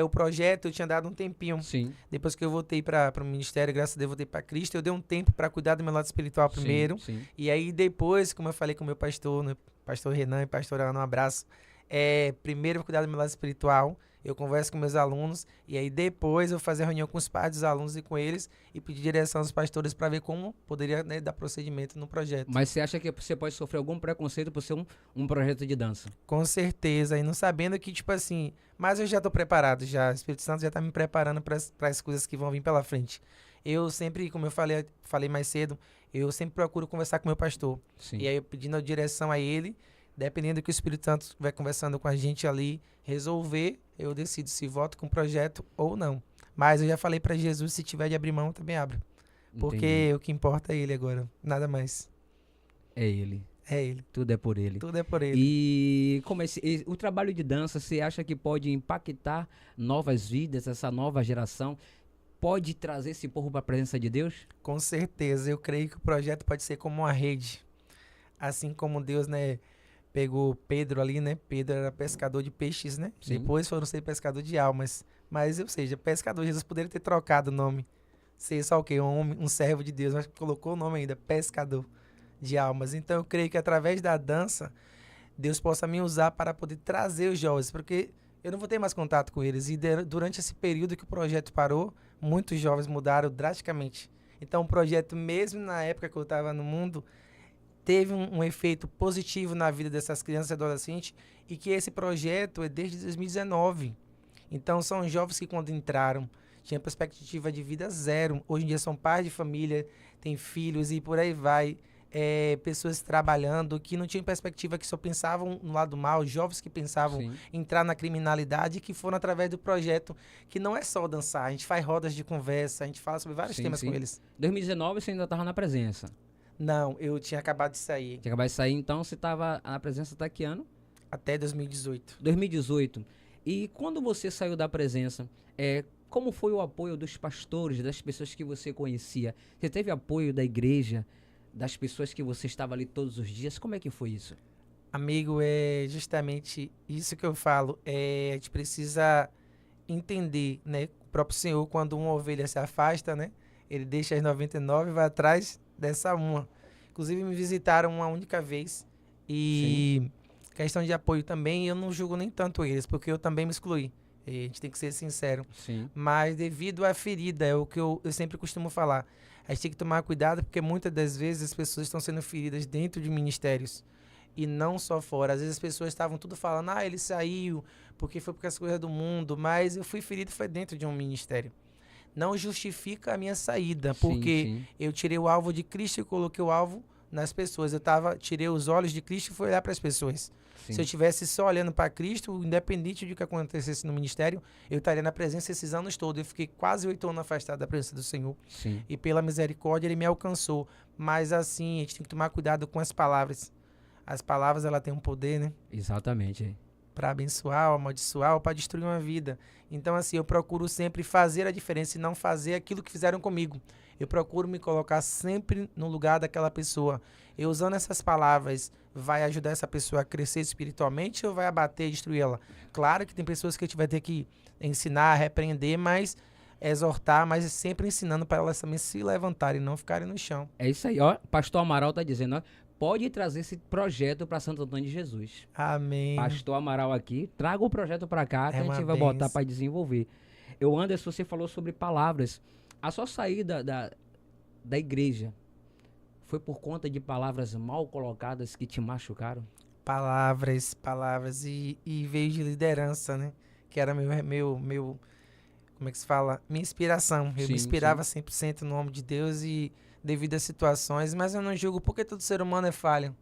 o projeto eu tinha dado um tempinho. Sim. Depois que eu voltei para o ministério, graças a Deus, eu voltei para Cristo, eu dei um tempo para cuidar do meu lado espiritual primeiro. Sim. E aí depois, como eu falei com o meu pastor, né, pastor Renan e pastor Ana, um abraço. Primeiro eu vou cuidar do meu lado espiritual, eu converso com meus alunos, e aí depois eu vou fazer reunião com os pais dos alunos e com eles, e pedir direção aos pastores para ver como poderia, né, dar procedimento no projeto. Mas você acha que você pode sofrer algum preconceito por ser um projeto de dança? Com certeza, e não sabendo que, tipo assim, mas eu já tô preparado já, o Espírito Santo já tá me preparando para as coisas que vão vir pela frente. Eu sempre, como eu falei mais cedo, eu sempre procuro conversar com o meu pastor. Sim. E aí eu pedindo a direção a ele, dependendo do que o Espírito Santo vai conversando com a gente ali, resolver, eu decido se voto com o projeto ou não. Mas eu já falei para Jesus, se tiver de abrir mão, eu também abro. Porque o que importa é ele agora, nada mais. É ele. É ele. Tudo é por ele. Tudo é por ele. E como o trabalho de dança, você acha que pode impactar novas vidas, essa nova geração? pode trazer esse povo para a presença de Deus? Com certeza, eu creio que o projeto pode ser como uma rede. Assim como Deus, né, pegou Pedro ali, né? Pedro era pescador de peixes, né? Sim. Depois foram ser pescador de almas. Mas, ou seja, pescador, Jesus poderia ter trocado o nome. Ser só o quê? Um homem, um servo de Deus, mas colocou o nome ainda, pescador de almas. Então, eu creio que através da dança, Deus possa me usar para poder trazer os jovens, porque eu não vou ter mais contato com eles. E durante esse período que o projeto parou, muitos jovens mudaram drasticamente. Então, o projeto, mesmo na época que eu estava no mundo, teve um efeito positivo na vida dessas crianças e adolescentes, e que esse projeto é desde 2019. Então, são jovens que quando entraram, tinham perspectiva de vida zero. Hoje em dia são pais de família, têm filhos e por aí vai. Pessoas trabalhando que não tinham perspectiva, que só pensavam no lado mal, jovens que pensavam Sim. entrar na criminalidade, que foram através do projeto, que não é só dançar, a gente faz rodas de conversa, a gente fala sobre vários Sim, temas sim. com eles. 2019 você ainda estava na presença. Não, eu tinha acabado de sair, Tinha acabado de sair, então você estava na presença até que ano? até 2018. 2018. E quando você saiu da presença, como foi o apoio dos pastores, das pessoas que você conhecia? Você teve apoio da igreja, das pessoas que você estava ali todos os dias? Como é que foi isso? Amigo, é justamente isso que eu falo. A gente precisa entender, né? O próprio Senhor, quando uma ovelha se afasta, né? Ele deixa as 99 e vai atrás dessa uma. Inclusive, me visitaram uma única vez. E questão de apoio também, eu não julgo nem tanto eles, porque eu também me excluí. A gente tem que ser sincero. Sim. Mas devido à ferida, é o que eu sempre costumo falar. A gente tem que tomar cuidado, porque muitas das vezes as pessoas estão sendo feridas dentro de ministérios. E não só fora. Às vezes as pessoas estavam tudo falando, ele saiu, porque foi por causa das coisas do mundo. Mas eu fui ferido, foi dentro de um ministério. Não justifica a minha saída, porque Sim. eu tirei o alvo de Cristo e coloquei o alvo nas pessoas. Tirei os olhos de Cristo e fui olhar para as pessoas. Sim. Se eu estivesse só olhando para Cristo, independente de que acontecesse no ministério, eu estaria na presença esses anos todos. Eu fiquei quase 8 anos afastado da presença do Senhor. Sim. E pela misericórdia, Ele me alcançou. Mas assim, a gente tem que tomar cuidado com as palavras. As palavras, ela tem um poder, né? Exatamente. Para abençoar, ou amaldiçoar, ou para destruir uma vida. Então, assim, eu procuro sempre fazer a diferença e não fazer aquilo que fizeram comigo. Eu procuro me colocar sempre no lugar daquela pessoa. Eu usando essas palavras, vai ajudar essa pessoa a crescer espiritualmente ou vai abater e destruir ela? Claro que tem pessoas que a gente vai ter que ensinar, repreender, mas exortar, mas sempre ensinando para elas também se levantarem e não ficarem no chão. É isso aí, ó. Pastor Amaral tá dizendo, ó, pode trazer esse projeto para Santo Antônio de Jesus. Amém. Pastor Amaral aqui, traga o projeto para cá que a gente uma vai botar benção. para desenvolver. Anderson, você falou sobre palavras. A sua saída da igreja foi por conta de palavras mal colocadas que te machucaram? Palavras e veio de liderança, né? Que era meu como é que se fala? Minha inspiração. Eu Sim, me inspirava 100% no nome de Deus e devido às situações, mas eu não julgo porque todo ser humano é falho.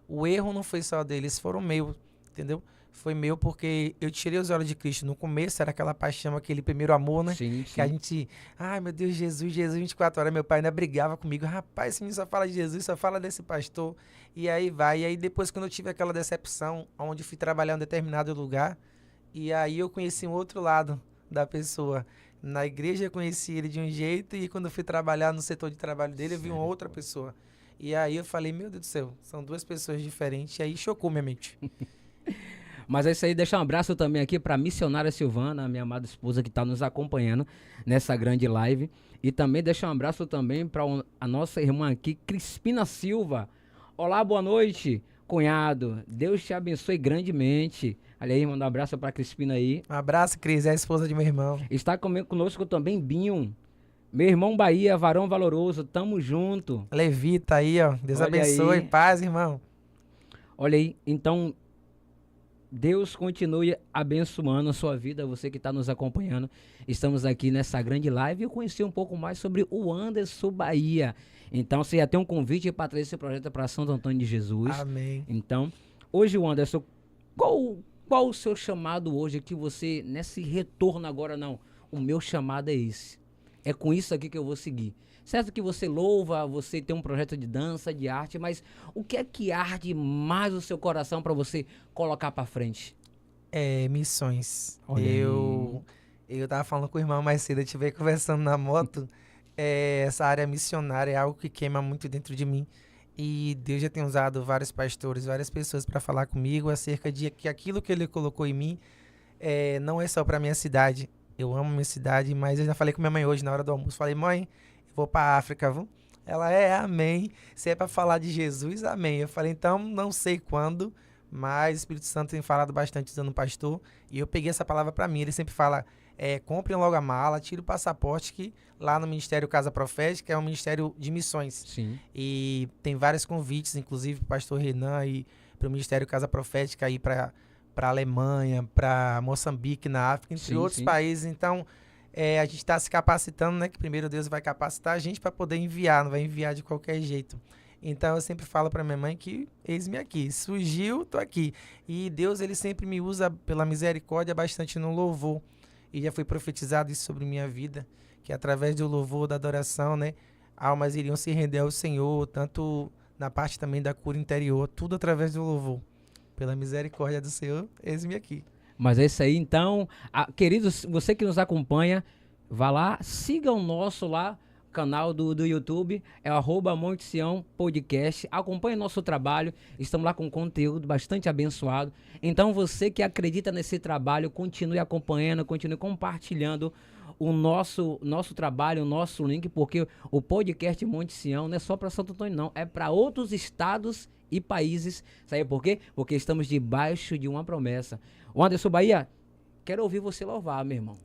O erro não foi só deles, foram meu, entendeu? Foi meu porque eu tirei os olhos de Cristo. No começo era aquela paixão, aquele primeiro amor, né? Sim, Que a gente, ai meu Deus, Jesus 24 horas. Meu pai ainda brigava comigo. Rapaz, esse menino só fala de Jesus, só fala desse pastor. E aí vai. E aí depois, quando eu tive aquela decepção, onde fui trabalhar em um determinado lugar, e aí eu conheci um outro lado da pessoa. Na igreja eu conheci ele de um jeito, e quando eu fui trabalhar no setor de trabalho dele, eu vi uma outra pessoa. E aí eu falei, meu Deus do céu, são duas pessoas diferentes. E aí chocou minha mente. Mas é isso aí, deixar um abraço também aqui para a missionária Silvana, minha amada esposa que está nos acompanhando nessa grande live. E também deixar um abraço também para a nossa irmã aqui, Crispina Silva. Olá, boa noite, cunhado. Deus te abençoe grandemente. Olha aí, manda um abraço para a Crispina aí. Um abraço, Cris, é a esposa de meu irmão. Está conosco também Binho. Meu irmão Bahia, varão valoroso, tamo junto. Levita aí, ó. Deus Olha abençoe. aí. Paz, irmão. Olha aí, então Deus continue abençoando a sua vida, você que está nos acompanhando. Estamos aqui nessa grande live e eu conheci um pouco mais sobre o Anderson Bahia. Então, você já tem um convite para trazer esse projeto para Santo Antônio de Jesus. Amém. Então, hoje, o Anderson, qual o seu chamado hoje que você, nesse retorno agora, não, o meu chamado é esse. É com isso aqui que eu vou seguir. Certo que você louva, você tem um projeto de dança, de arte, mas o que é que arde mais o seu coração para você colocar para frente? Missões. Olha Eu Eu tava falando com o irmão mais cedo, eu estive conversando na moto. Essa área missionária é algo que queima muito dentro de mim. E Deus já tem usado vários pastores, várias pessoas para falar comigo acerca de que aquilo que Ele colocou em mim não é só para minha cidade. Eu amo minha cidade, mas eu já falei com minha mãe hoje na hora do almoço. Falei, mãe, eu vou para África, viu? Ela amém. Se é para falar de Jesus, amém. Eu falei, então, não sei quando, mas o Espírito Santo tem falado bastante usando pastor. E eu peguei essa palavra para mim. Ele sempre fala, comprem logo a mala, tire o passaporte, que lá no Ministério Casa Profética é um ministério de missões. Sim. E tem vários convites, inclusive para o pastor Renan e para o Ministério Casa Profética ir para a Alemanha, para Moçambique, na África, entre outros países. Então, a gente está se capacitando, né? Que primeiro Deus vai capacitar a gente para poder enviar, não vai enviar de qualquer jeito. Então, eu sempre falo para minha mãe que eis-me aqui. Surgiu, tô aqui. E Deus, ele sempre me usa pela misericórdia bastante no louvor. E já foi profetizado isso sobre minha vida, que através do louvor, da adoração, né? Almas iriam se render ao Senhor, tanto na parte também da cura interior, tudo através do louvor. Pela misericórdia do Senhor, eis-me aqui. Mas é isso aí, então, queridos, você que nos acompanha, vá lá, siga o nosso lá, canal do YouTube, é o @Monte Sião Podcast, acompanhe nosso trabalho, estamos lá com conteúdo bastante abençoado. Então você que acredita nesse trabalho, continue acompanhando, continue compartilhando o nosso trabalho, o nosso link, porque o podcast Monte Sião não é só para Santo Antônio, não, é para outros estados e países. Sabe por quê? Porque estamos debaixo de uma promessa. O Anderson Bahia, quero ouvir você louvar, meu irmão.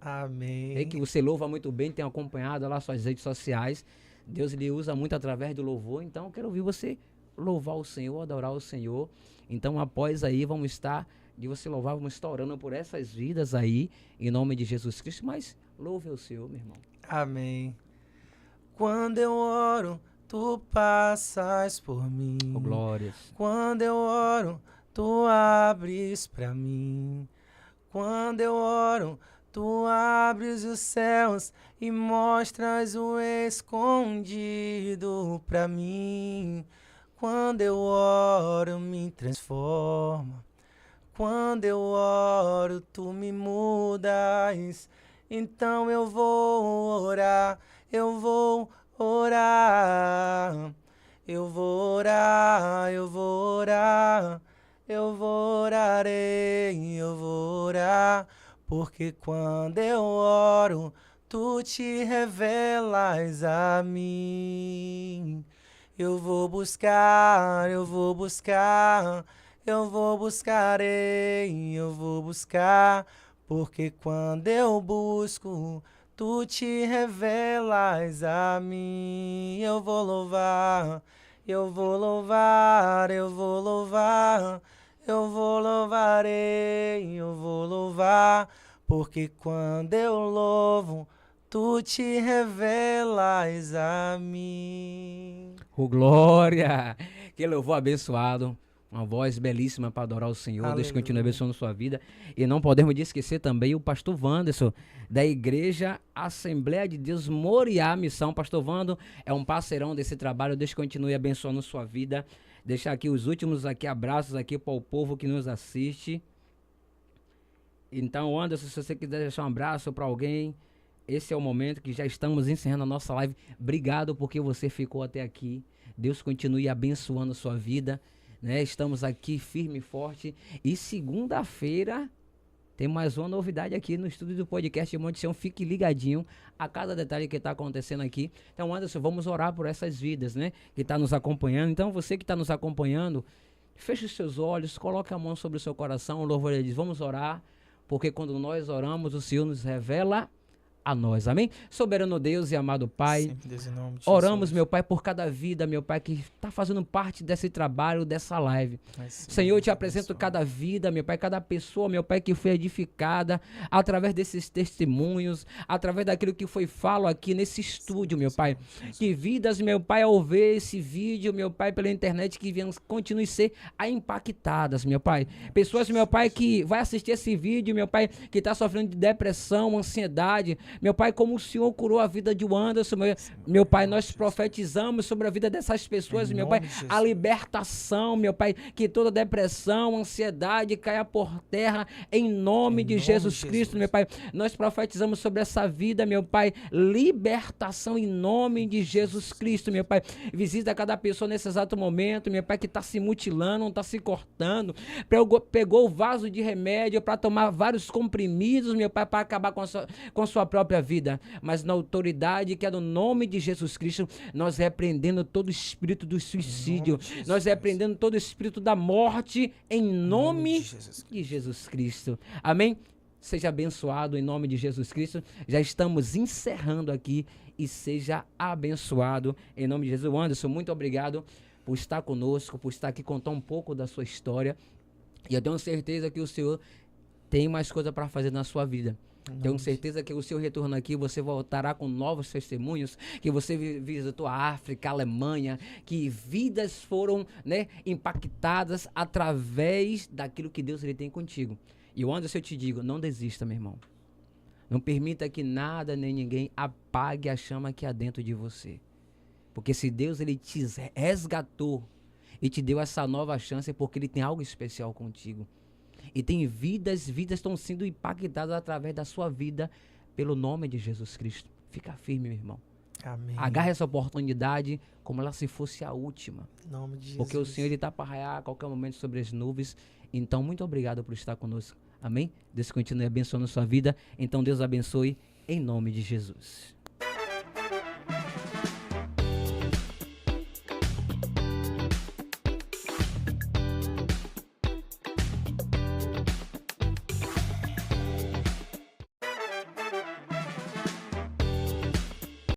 Amém. É que você louva muito bem, tem acompanhado lá suas redes sociais. Deus lhe usa muito através do louvor. Então, quero ouvir você louvar o Senhor, adorar o Senhor. Então, após aí, vamos estar, de você louvar, vamos estar orando por essas vidas aí, em nome de Jesus Cristo. Mas louve o Senhor, meu irmão. Amém. Quando eu oro, tu passas por mim. Oh, glórias. Quando eu oro, tu abres pra mim. Quando eu oro, tu abres os céus e mostras o escondido pra mim. Quando eu oro, me transforma. Quando eu oro, tu me mudas. Então eu vou orar, eu vou orar. Eu vou orar, eu vou orar. Eu vou orarei, eu vou orar. Porque quando eu oro, tu te revelas a mim. Eu vou buscar, eu vou buscar. Eu vou buscar, eu vou buscar. Porque quando eu busco, tu te revelas a mim. Eu vou louvar, eu vou louvar, eu vou louvar. Eu vou louvar, eu vou louvar, porque quando eu louvo, tu te revelas a mim. Oh, glória! Que louvor abençoado. Uma voz belíssima para adorar o Senhor. Aleluia. Deus continue abençoando sua vida. E não podemos esquecer também o pastor Wanderson, da Igreja Assembleia de Deus Moriá Missão. Pastor Wando é um parceirão desse trabalho. Deus continue abençoando sua vida. Deixar aqui os últimos abraços aqui para o povo que nos assiste. Então, Anderson, se você quiser deixar um abraço para alguém, esse é o momento que já estamos encerrando a nossa live. Obrigado porque você ficou até aqui. Deus continue abençoando sua vida. Né? Estamos aqui firme e forte. E segunda-feira tem mais uma novidade aqui no estúdio do podcast Monte Sião. Fique ligadinho a cada detalhe que está acontecendo aqui. Então, Anderson, vamos orar por essas vidas, né? Que está nos acompanhando. Então, você que está nos acompanhando, feche os seus olhos, coloque a mão sobre o seu coração. O louvor diz, vamos orar, porque quando nós oramos, o Senhor nos revela a nós, amém? Soberano Deus e amado Pai, Deus, em nome de oramos, Jesus. meu Pai, por cada vida, meu Pai, que está fazendo parte desse trabalho, dessa live. Mas, Senhor, eu te Deus apresento abençoe. cada vida, meu Pai, cada pessoa, meu Pai, que foi edificada através desses testemunhos, através daquilo que foi falo aqui nesse estúdio, meu Pai. Que vidas, meu Pai, ao ver esse vídeo, meu Pai, pela internet, que venham, continue a ser impactadas, meu Pai. Pessoas, meu Pai, que vai assistir esse vídeo, meu Pai, que está sofrendo de depressão, ansiedade, Meu Pai, como o Senhor curou a vida de Anderson, meu Pai, nós profetizamos sobre a vida dessas pessoas, meu Pai, a libertação, meu Pai, que toda depressão, ansiedade caia por terra, em nome de Jesus Cristo, meu Pai. Nós profetizamos sobre essa vida, meu Pai, libertação em nome de Jesus Cristo, meu Pai. Visita cada pessoa nesse exato momento, meu Pai, que está se mutilando, está se cortando, pegou o vaso de remédio para tomar vários comprimidos, meu Pai, para acabar com sua própria vida. Mas na autoridade que é no nome de Jesus Cristo, nós repreendendo todo espírito do suicídio, nós repreendendo todo espírito da morte, em nome de Jesus Cristo. Amém? Seja abençoado em nome de Jesus Cristo. Já estamos encerrando aqui e seja abençoado em nome de Jesus. Anderson, muito obrigado por estar conosco, por estar aqui, contar um pouco da sua história. E eu tenho certeza que o Senhor tem mais coisa para fazer na sua vida. Tenho certeza que o seu retorno aqui, você voltará com novos testemunhos, que você visitou a África, a Alemanha, que vidas foram, né, impactadas através daquilo que Deus ele tem contigo. E onde eu te digo, não desista, meu irmão. Não permita que nada nem ninguém apague a chama que há dentro de você. Porque se Deus ele te resgatou e te deu essa nova chance, é porque ele tem algo especial contigo. E tem vidas estão sendo impactadas através da sua vida pelo nome de Jesus Cristo. Fica firme, meu irmão. Amém. Agarre essa oportunidade como ela se fosse a última. Em nome de Jesus. Porque o Senhor está para raiar a qualquer momento sobre as nuvens. Então, muito obrigado por estar conosco. Amém? Deus continue abençoando a sua vida. Então, Deus abençoe em nome de Jesus.